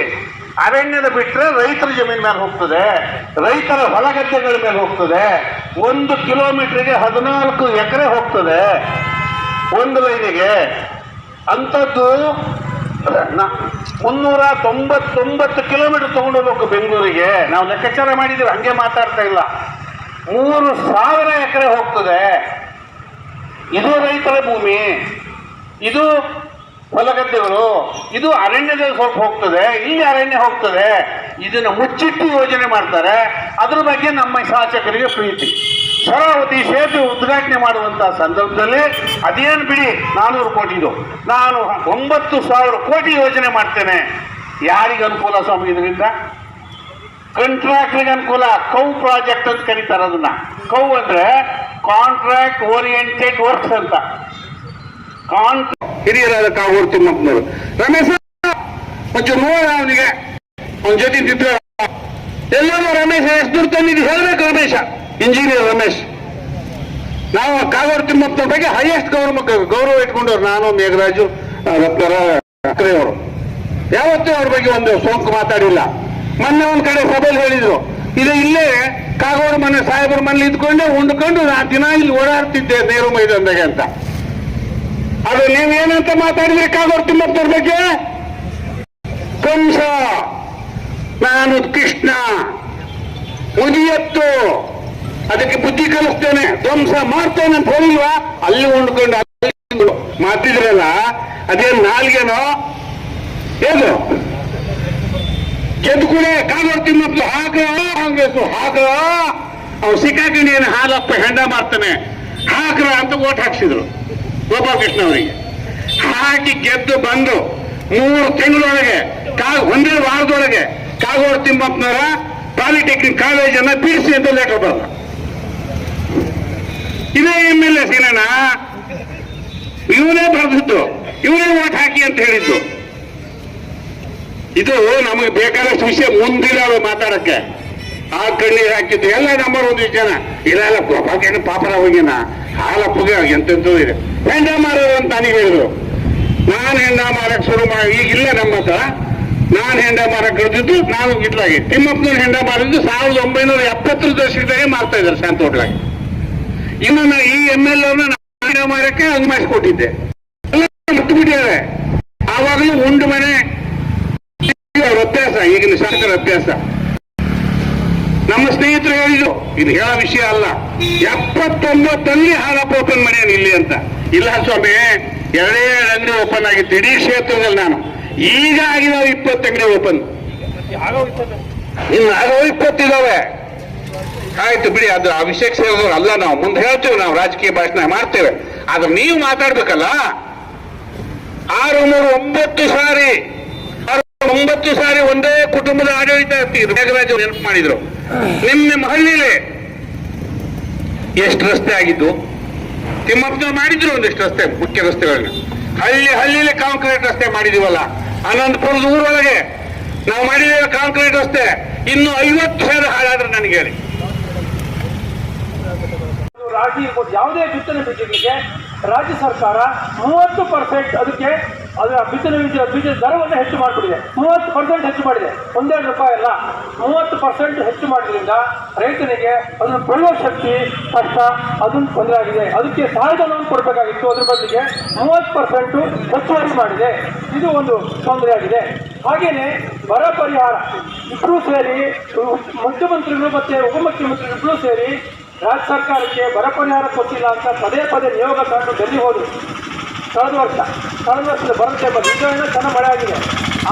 ಅರಣ್ಯದ ಬಿಟ್ಟರೆ ರೈತರ ಜಮೀನ್ ಮೇಲೆ ಹೋಗ್ತದೆ, ರೈತರ ಹೊಲಗದ್ದೆಗಳ ಮೇಲೆ ಹೋಗ್ತದೆ. 1 ಕಿಲೋಮೀಟರ್ಗೆ 14 ಎಕರೆ ಹೋಗ್ತದೆ ಒಂದು ಲೈನಿಗೆ. ಅಂಥದ್ದು 399 ಕಿಲೋಮೀಟರ್ ತಗೊಂಡು ಹೋಗ್ಬೇಕು ಬೆಂಗಳೂರಿಗೆ. ನಾವು ಲೆಕ್ಕಾಚಾರ ಮಾಡಿದ್ದೀವಿ, ಹಂಗೆ ಮಾತಾಡ್ತಾ ಇಲ್ಲ. 3000 ಎಕರೆ ಹೋಗ್ತದೆ. ಇದು ರೈತರ ಭೂಮಿ, ಇದು ಹೊಲಗದ್ದೆಗಳು, ಇದು ಅರಣ್ಯದಲ್ಲಿ ಸ್ವಲ್ಪ ಹೋಗ್ತದೆ, ಇಲ್ಲಿ ಅರಣ್ಯ ಹೋಗ್ತದೆ. ಇದನ್ನು ಮುಚ್ಚಿಟ್ಟು ಯೋಜನೆ ಮಾಡ್ತಾರೆ. ಅದ್ರ ಬಗ್ಗೆ ನಮ್ಮ ಶಾಸಕರಿಗೆ ಪ್ರೀತಿ. ಶರಾವತಿ ಸೇತುವೆ ಉದ್ಘಾಟನೆ ಮಾಡುವಂತಹ ಸಂದರ್ಭದಲ್ಲಿ ಅದೇನು ಬಿಡಿ 400 ಕೋಟಿದು, ನಾನು 9000 ಕೋಟಿ ಯೋಜನೆ ಮಾಡ್ತೇನೆ. ಯಾರಿಗೆ ಅನುಕೂಲ ಸ್ವಾಮಿ ಇದರಿಂದ? ಕಾಂಟ್ರಾಕ್ಟ್ರಿಗೆ ಅನುಕೂಲ. ಕೌ ಪ್ರಾಜೆಕ್ಟ್ ಅಂತ ಕರೀತಾರೆ ಅದನ್ನ. ಕೌ ಅಂದ್ರೆ ಕಾಂಟ್ರಾಕ್ಟ್ ಓರಿಯೆಂಟೆಡ್ ವರ್ಕ್ಸ್ ಅಂತ. ಹಿರಿಯರಾದ ಕಾಗೋಡು ತಿಮ್ಮಪ್ಪನವರು. ರಮೇಶ ಒಂಚೂರು ನೋಡ, ಅವನಿಗೆ ಅವನ ಜೊತೆ ತಿಂತ ಎಲ್ಲರೂ ರಮೇಶ ಎಷ್ಟು ದುಡ್ಡು ತಂದಿದ್ದು ಹೇಳ್ಬೇಕು. ರಮೇಶ ಇಂಜಿನಿಯರ್ ರಮೇಶ್. ನಾವು ಕಾಗೋಡು ತಿಮ್ಮಪ್ಪನ ಬಗ್ಗೆ ಹೈಯೆಸ್ಟ್ ಗೌರವ ಇಟ್ಕೊಂಡವ್ರು, ನಾನು, ಮೇಘರಾಜು, ರತ್ನರ ಅಕ್ರೆಯವರು. ಯಾವತ್ತೂ ಅವ್ರ ಬಗ್ಗೆ ಒಂದು ಸೋಂಕು ಮಾತಾಡಿಲ್ಲ. ಮೊನ್ನೆ ಒಂದ್ ಕಡೆ ಸಭೆಯಲ್ಲಿ ಹೇಳಿದ್ರು, ಇಲ್ಲೇ ಕಾಗೋಡು ಮನೆ ಸಾಹೇಬರ ಮನೇಲಿ ಇದ್ಕೊಂಡೆ ಉಂಡ್ಕೊಂಡು ನಾನು ದಿನ ಇಲ್ಲಿ ಓಡಾಡ್ತಿದ್ದೆ ನೆಹರು ಮೈದಾನದಾಗೆ ಅಂತ. ಅದು ನೀವೇನಂತ ಮಾತಾಡಿದ್ರಿ ಕಾಗೋಡು ತಿಮ್ಮಪ್ಪನವ್ರ ಬಗ್ಗೆ? ಕಂಸ, ನಾನು ಕೃಷ್ಣ, ಮುದಿಯತ್ತು, ಅದಕ್ಕೆ ಬುದ್ಧಿ ಕಲಿಸ್ತೇನೆ, ಧ್ವಂಸ ಮಾಡ್ತೇನೆ ಅಂತ ಹೇಳಿಲ್ವಾ? ಅಲ್ಲಿ ಉಂಡ್ಕೊಂಡು ಅಲ್ಲಿ ಮಾತಿದ್ರಲ್ಲ, ಅದೇನು ನಾಲ್ಗೇನೋ ಏನು ಗೆದ್ದು ಕೂಡ ಕಾಗೋಡು ತಿಮ್ಮಪ್ಪ ಹಾಕ್ರ ಅವ್ರು ಸಿಕ್ಕಾಕೊಂಡು ಏನು ಹಾಲಪ್ಪ ಹೆಂಡ ಮಾಡ್ತಾನೆ ಹಾಕ್ರ ಅಂತ ಓಟ್ ಹಾಕ್ಸಿದ್ರು ಗೋಪಾಲಕೃಷ್ಣ ಅವರಿಗೆ. ಹಾಕಿ ಗೆದ್ದು ಬಂದು 3 ತಿಂಗಳೊಳಗೆ ಒಂದೇ ವಾರದೊಳಗೆ ಕಾಗೋಡು ತಿಮ್ಮಪ್ಪನವರ ಪಾಲಿಟೆಕ್ನಿಕ್ ಕಾಲೇಜನ್ನ ಬಿಡಿಸಿ ಅಂತ ಲೆಟರ್ ಬರಲ್ಲ. ಇದೇ MLA ಸೀನಣ್ಣ ಇವನೇ ಬರೆದಿದ್ದು, ಇವನೇ ಓಟ್ ಹಾಕಿ ಅಂತ ಹೇಳಿದ್ದು. ಇದು ನಮಗೆ ಬೇಕಾದಷ್ಟು ವಿಷಯ ಮುಂದಿನ ಮಾತಾಡಕ್ಕೆ. ಆ ಕಣ್ಣೀರು ಹಾಕಿದ್ದು ಎಲ್ಲ ನಂಬರ್ 1 ಜನ ಇಲ್ಲ ಗೋಪಾಲಕೃಷ್ಣ ಪಾಪರ ಹೋಗಿನ ಹಾಲಪ್ಪಗೆ ಎಂತೆಂತೂ ಇದೆ. ಹೆಂಡ ಮಾರೋದು ಅಂತ ನನಗೆ ಹೇಳಿದ್ರು. ನಾನು ಹೆಂಡ ಮಾರಕ್ಕೆ ಶುರು ಮಾಡಿ ಈಗಿಲ್ಲ ನಮ್ಮ ಹತ್ರ. ನಾನು ಹೆಂಡ ಮಾರಕ್ಕೆ ಕಳೆದಿದ್ದು ನಾನು ಇಟ್ಲಾಗಿ ತಿಮ್ಮಪ್ಪನ ಹೆಂಡ ಮಾರಿದ್ದು 1970 ದಶಕದಾಗೆ ಮಾರ್ತಾ ಇದ್ದಾರೆ ಶಾಂತ ಹೋಟ್ಲಾಗಿ. ಇನ್ನು ಈ MLA ಹೆಂಡ ಮಾರಕ್ಕೆ ಹಂಗ್ ಮಾಡಿಸ್ಕೊಟ್ಟಿದ್ದೆ. ಎಲ್ಲ ಮುಟ್ಟು ಬಿಟ್ಟಿದ್ದಾರೆ. ಆವಾಗಲೂ ಉಂಡು ಮನೆ ವ್ಯತ್ಯಾಸ, ಈಗಿನ ಶಾಸಕರ ವ್ಯತ್ಯಾಸ. ನಮ್ಮ ಸ್ನೇಹಿತರು ಹೇಳಿದ್ರು, ಇದು ಹೇಳೋ ವಿಷಯ ಅಲ್ಲ, 79ರಲ್ಲಿ ಹಾಲಪ್ಪ ಓಪನ್ ಮಾಡ್ಯಾನ ಇಲ್ಲಿ ಅಂತ. ಇಲ್ಲ ಸ್ವಾಮಿ, 2 ಅಂಗಡಿ ಓಪನ್ ಆಗಿತ್ತು ಇಡೀ ಕ್ಷೇತ್ರದಲ್ಲಿ. ನಾನು ಈಗ ಆಗಿದಾವೆ 20 ಅಂಗಡಿ ಓಪನ್, ಇನ್ನು ಆಗೋ 20 ಇದಾವೆ. ಆಯ್ತು ಬಿಡಿ, ಅದು ಆ ವಿಷಯಕ್ಕೆ ಸೇರಿದವ್ರು ಅಲ್ಲ. ನಾವು ಮುಂದೆ ಹೇಳ್ತೇವೆ, ನಾವು ರಾಜಕೀಯ ಭಾಷಣ ಮಾಡ್ತೇವೆ. ಆದ್ರೆ ನೀವು ಮಾತಾಡ್ಬೇಕಲ್ಲ. 9 ಸಾರಿ 9 ಸಾರಿ ಒಂದೇ ಕುಟುಂಬದ ಆಡಳಿತ ನಾಗರಾಜ್ ನೆನಪು ಮಾಡಿದ್ರು. ನಿಮ್ಮ ಹಳ್ಳಿಲಿ ಎಷ್ಟು ರಸ್ತೆ ಆಗಿದ್ದು? ತಿಮ್ಮಪ್ಪನವ್ರು ಮಾಡಿದ್ರು ಒಂದಿಷ್ಟು ರಸ್ತೆ, ಮುಖ್ಯ ರಸ್ತೆಗಳನ್ನ ಹಳ್ಳಿಲಿ ಕಾಂಕ್ರೀಟ್ ರಸ್ತೆ ಮಾಡಿದೀವಲ್ಲ. ಆನಂದಪುರದ ಊರೊಳಗೆ ನಾವು ಮಾಡಿದ್ದೇವೆ ಕಾಂಕ್ರೀಟ್ ರಸ್ತೆ. ಇನ್ನು 50,000 ಹಾಳಾದ್ರೆ ನನಗೆ ಹೇಳಿ. ರಾಗಿ ಇರ್ಬೋದು, ಯಾವುದೇ ಬಿತ್ತನೆ ಬೀಜಗಳಿಗೆ ರಾಜ್ಯ ಸರ್ಕಾರ 30% ಅದಕ್ಕೆ ಅದರ ಬಿತ್ತನೆ ಬೀಜದ ದರವನ್ನು ಹೆಚ್ಚು ಮಾಡಿಬಿಟ್ಟಿದೆ. 30% ಹೆಚ್ಚು ಮಾಡಿದೆ, ಒಂದೆರಡು ರೂಪಾಯಿ ಅಲ್ಲ, 30% ಹೆಚ್ಚು ಮಾಡೋದ್ರಿಂದ ರೈತನಿಗೆ ಅದನ್ನು ಬೆಳೆಯುವ ಶಕ್ತಿ ಕಷ್ಟ, ಅದನ್ನು ತೊಂದರೆ ಆಗಿದೆ. ಅದಕ್ಕೆ ಸಹಾಯಧನವನ್ನು ಕೊಡಬೇಕಾಗಿತ್ತು, ಅದ್ರ ಬದಲಿಗೆ 30% ಹೆಚ್ಚುವರಿ ಮಾಡಿದೆ. ಇದು ಒಂದು ತೊಂದರೆ ಆಗಿದೆ. ಹಾಗೇನೆ ಬರ ಪರಿಹಾರ ಇಬ್ಬರೂ ಸೇರಿ, ಮುಖ್ಯಮಂತ್ರಿಗಳು ಮತ್ತೆ ಉಪಮುಖ್ಯಮಂತ್ರಿಗಳು ಇಬ್ಬರೂ ಸೇರಿ ರಾಜ್ಯ ಸರ್ಕಾರಕ್ಕೆ ಬರ ಪರಿಹಾರ ಕೊಟ್ಟಿಲ್ಲ ಅಂತ ಪದೇ ನಿಯೋಗ ತಂದು ಡೆಲ್ಲಿ ಹೋದರು. ಕಳೆದ ವರ್ಷದ ಬರುತ್ತೆ ಈಗ ಚೆನ್ನಾಗಿ ಮಳೆ ಆಗಿದೆ.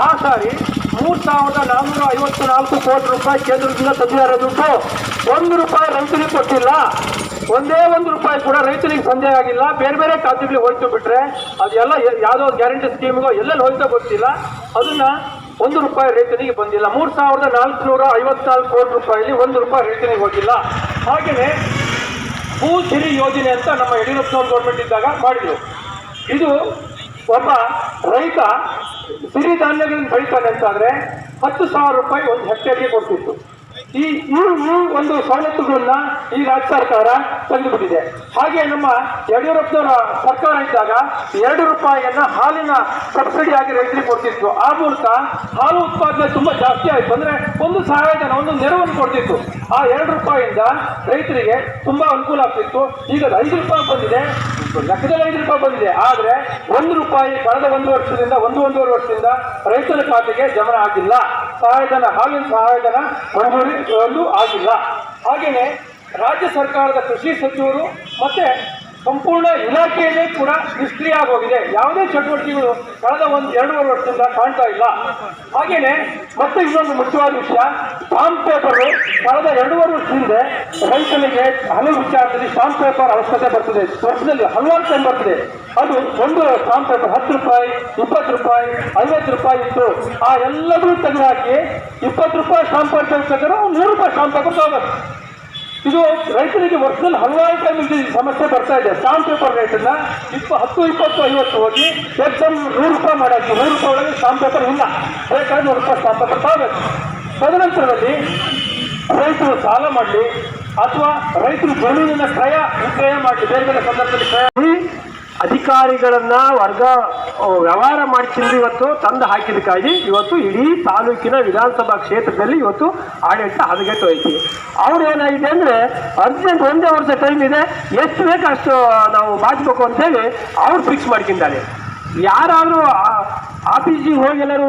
ಆ ಸಾರಿ 3,454 ಕೋಟಿ ರೂಪಾಯಿ ಕೇಂದ್ರದಿಂದ ತಂದಿದ್ದಾರೆ ದುಡ್ಡು. 1 ರೂಪಾಯಿ ರೈತರಿಗೆ ಕೊಟ್ಟಿಲ್ಲ. ಒಂದೇ 1 ರೂಪಾಯಿ ಕೂಡ ರೈತರಿಗೆ ಸಂದೇಹ ಆಗಿಲ್ಲ. ಬೇರೆ ಖಾತೆಗಳಿಗೆ ಹೋಯ್ತು ಬಿಟ್ರೆ ಅದೆಲ್ಲ ಯಾವುದೋ ಗ್ಯಾರಂಟಿ ಸ್ಕೀಮ್ಗೋ ಎಲ್ಲೆಲ್ಲಿ ಹೋಯ್ತೋ ಗೊತ್ತಿಲ್ಲ. ಅದನ್ನ 1 ರೂಪಾಯಿ ರೈತನಿಗೆ ಬಂದಿಲ್ಲ. 3,454 ಕೋಟಿ ರೂಪಾಯಿಲಿ 1 ರೂಪಾಯಿ ರೈತನಿಗೆ ಹೋಗಿಲ್ಲ. ಹಾಗೆಯೇ ಭೂಸಿರಿ ಯೋಜನೆ ಅಂತ ನಮ್ಮ ಯಡಿಯೂರಪ್ಪನವ್ರ ಗೌರ್ಮೆಂಟ್ ಇದ್ದಾಗ ಮಾಡಿದ್ರು. ಇದು ಒಬ್ಬ ರೈತ ಸಿರಿಧಾನ್ಯಗಳನ್ನು ಬೆಳಿತಾನೆ ಅಂತಾದ್ರೆ 10,000 ರೂಪಾಯಿ ಒಂದು ಹೆಕ್ಟೇರ್ಗೆ ಕೊಡ್ತಿತ್ತು. ಈ ಒಂದು ಸವಲತ್ತುಗಳನ್ನ ಈ ರಾಜ್ಯ ಸರ್ಕಾರ ತಂದುಬಿಟ್ಟಿದೆ. ಹಾಗೆ ನಮ್ಮ ಯಡಿಯೂರಪ್ಪನವರ ಸರ್ಕಾರ ಇದ್ದಾಗ 2 ರೂಪಾಯಿಯನ್ನ ಹಾಲಿನ ಸಬ್ಸಿಡಿ ಆಗಿ ರೈತರಿಗೆ ಕೊಡ್ತಿತ್ತು. ಆ ಮೂಲಕ ಹಾಲು ಉತ್ಪಾದನೆ ತುಂಬಾ ಜಾಸ್ತಿ ಆಯ್ತು. ಅಂದ್ರೆ ಒಂದು ಸಹಾಯಧನ, ಒಂದು ನೆರವನ್ನು ಕೊಡ್ತಿತ್ತು. ಆ 2 ರೂಪಾಯಿಯಿಂದ ರೈತರಿಗೆ ತುಂಬಾ ಅನುಕೂಲ ಆಗ್ತಿತ್ತು. ಈಗ 5 ರೂಪಾಯಿ ಬಂದಿದೆ, ಲೆಕ್ಕದಲ್ಲಿ 5 ರೂಪಾಯಿ ಬಂದಿದೆ. ಆದ್ರೆ 1 ರೂಪಾಯಿ ಕಳೆದ 1-1.5 ವರ್ಷದಿಂದ ರೈತರ ಖಾತೆಗೆ ಜಮಾ ಆಗಿಲ್ಲ. ಸಹಾಯಧನ, ಹಾಲಿನ ಸಹಾಯಧನ ಮಂಜೂರಿ ಆಗಿಲ್ಲ. ಹಾಗೆಯೇ ರಾಜ್ಯ ಸರ್ಕಾರದ ಕೃಷಿ ಸಚಿವರು ಮತ್ತೆ ಸಂಪೂರ್ಣ ಇಲಾಖೆಯಲ್ಲೇ ಕೂಡ ನಿಷ್ಕ್ರಿಯ ಆಗೋಗಿದೆ. ಯಾವುದೇ ಚಟುವಟಿಕೆಗಳು ಕಳೆದ 1-2 ವರ್ಷದಿಂದ ಕಾಣ್ತಾ ಇಲ್ಲ. ಹಾಗೇನೆ ಮತ್ತೆ ಇನ್ನೊಂದು ಮುಖ್ಯವಾದ ವಿಷಯ, ಸ್ಟಾಂಪ್ ಪೇಪರ್ ಕಳೆದ 2 ವರ್ಷದಿಂದ ರೈತನಿಗೆ ಹಲವು ವಿಚಾರದಲ್ಲಿ ಸ್ಟಾಂಪ್ ಪೇಪರ್ ಅವಶ್ಯಕತೆ ಬರ್ತದೆ. ವರ್ಷದಲ್ಲಿ ಹಲವಾರು ಟೈಮ್ ಬರ್ತದೆ. ಅದು ಒಂದು ಸ್ಟಾಂಪ್ ಪೇಪರ್ 10 ರೂಪಾಯಿ, 20 ರೂಪಾಯಿ, 50 ರೂಪಾಯಿ ಇತ್ತು. ಆ ಎಲ್ಲದೂ ತೆಗೆದುಹಾಕಿ 20 ರೂಪಾಯಿ ಸ್ಟಾಂಪ್ ಪೇಪರ್ ತೆಗೆದು 100 ರೂಪಾಯಿ ಸ್ಟಾಂಪ್ ಪೇಪರ್ ತಗೋಬೇಕು. ಇದು ರೈತರಿಗೆ ವರ್ಷದಲ್ಲಿ ಹಲವಾರು ಟೈಮ್ ಸಮಸ್ಯೆ ಬರ್ತಾ ಇದೆ. ಸ್ಟಾಂಪ್ ಪೇಪರ್ ರೇಟನ್ನ 10, 20, 50 ಹೋಗಿ ಎಕ್ಸಾಮ್ 100 ರೂಪಾಯಿ ಮಾಡಾಕಿ 100 ರೂಪಾಯಿ ಒಳಗೆ ಸ್ಟಾಂಪ್ ಪೇಪರ್ ಇಲ್ಲ. ಬೇಕಾದ್ರೆ 100 ರೂಪಾಯಿ ಸ್ಟಾಂಪ್ ಪೇಪರ್ ತಗೋಬೇಕು. ತದನಂತರದಲ್ಲಿ ರೈತರು ಸಾಲ ಮಾಡಲಿ ಅಥವಾ ರೈತರು ಜಮೀನಿನ ವಿಕ್ರಯ ಮಾಡಲಿ, ಬೇರೆ ಸಂದರ್ಭದಲ್ಲಿ ಅಧಿಕಾರಿಗಳನ್ನ ವ್ಯವಹಾರ ಮಾಡಿಸಿದ್ರು. ಇವತ್ತು ತಂದು ಹಾಕಿದಕ್ಕಾಗಿ ಇವತ್ತು ಇಡೀ ತಾಲೂಕಿನ ವಿಧಾನಸಭಾ ಕ್ಷೇತ್ರದಲ್ಲಿ ಇವತ್ತು ಆಡಳಿತ ಹದಗೆಟ್ಟು ಹೋಯ್ತು. ಅವ್ರು ಏನಾಗಿದೆ ಅಂದ್ರೆ ಅರ್ಜೆಂಟ್ 1 ವರ್ಷ ಟೈಮ್ ಇದೆ, ಎಷ್ಟು ಬೇಕು ಅಷ್ಟು ನಾವು ಬಾಚಬೇಕು ಅಂತೇಳಿ ಅವ್ರು ಫಿಕ್ಸ್ ಮಾಡ್ಕೊಂಡಿದ್ದಾರೆ. ಯಾರಾದರೂ ಆಫೀಸಿಗೆ ಹೋಗಿ ಎಲ್ಲರೂ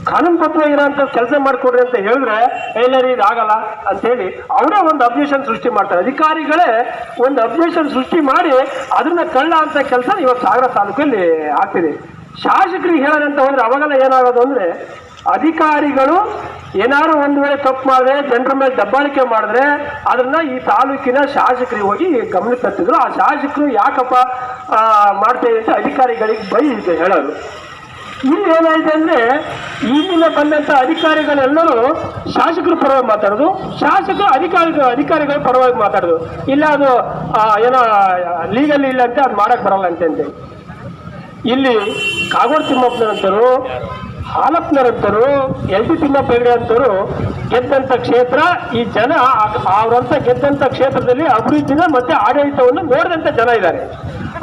ಕಾನೂನು ಪತ್ರ ಇರೋಂಥ ಕೆಲಸ ಮಾಡಿಕೊಡ್ರಿ ಅಂತ ಹೇಳಿದ್ರೆ ಎಲ್ಲರೂ ಇದಾಗಲ್ಲ ಅಂತೇಳಿ ಅವರೇ ಒಂದು ಅಬ್ಜೆಕ್ಷನ್ ಸೃಷ್ಟಿ ಮಾಡ್ತಾರೆ. ಅಧಿಕಾರಿಗಳೇ ಒಂದು ಅಬ್ಜೆಕ್ಷನ್ ಸೃಷ್ಟಿ ಮಾಡಿ ಅದನ್ನ ಕಳ್ಳ ಅಂತ ಕೆಲಸ ಇವತ್ತು ಸಾಗರ ತಾಲೂಕಲ್ಲಿ ಆಗ್ತಿದೆ. ಶಾಸಕರಿಗೆ ಹೇಳೋದಂತ ಹೋದ್ರೆ ಅವಾಗೆಲ್ಲ ಏನಾಗೋದು ಅಂದ್ರೆ, ಅಧಿಕಾರಿಗಳು ಏನಾದ್ರು ಒಂದು ವೇಳೆ ತಪ್ಪು ಮಾಡಿದ್ರೆ, ಜನರ ಮೇಲೆ ದಬ್ಬಾಳಿಕೆ ಮಾಡಿದ್ರೆ ಅದನ್ನ ಈ ತಾಲೂಕಿನ ಶಾಸಕರಿಗೆ ಹೋಗಿ ಗಮನಕ್ಕೆ ತರ್ತಿದ್ರು. ಆ ಶಾಸಕರು ಯಾಕಪ್ಪ ಮಾಡ್ತೇವೆ ಅಂತ ಅಧಿಕಾರಿಗಳಿಗೆ ಬೈದಿದೆ ಹೇಳೋರು. ಇಲ್ಲಿ ಏನಾಯ್ತು ಅಂದ್ರೆ, ಈಗಿನ ಬಂದಂತ ಅಧಿಕಾರಿಗಳೆಲ್ಲರೂ ಶಾಸಕರ ಪರವಾಗಿ ಮಾತಾಡೋದು, ಶಾಸಕರು ಅಧಿಕಾರಿಗಳ ಪರವಾಗಿ ಮಾತಾಡೋದು. ಇಲ್ಲ ಅದು ಏನೋ ಲೀಗಲ್ ಇಲ್ಲ ಅಂತ ಅದು ಮಾಡಕ್ ಬರಲ್ಲ ಅಂತಂದೆ. ಇಲ್ಲಿ ಕಾಗೋಡು ತಿಮ್ಮಪ್ಪನಂತರು, ಹಾಲಪ್ಪನರಂತರು, ಎಲ್ ಟಿ ತಿಮ್ಮಪ್ಪ ಹೆಗಡೆ ಅಂತವರು ಗೆದ್ದಂತ ಕ್ಷೇತ್ರ, ಈ ಜನ ಅವರಂತ ಗೆದ್ದಂತ ಕ್ಷೇತ್ರದಲ್ಲಿ ಅಭಿವೃದ್ಧಿನ ಮತ್ತೆ ಆಡಳಿತವನ್ನು ನೋಡಿದಂತ ಜನ ಇದ್ದಾರೆ.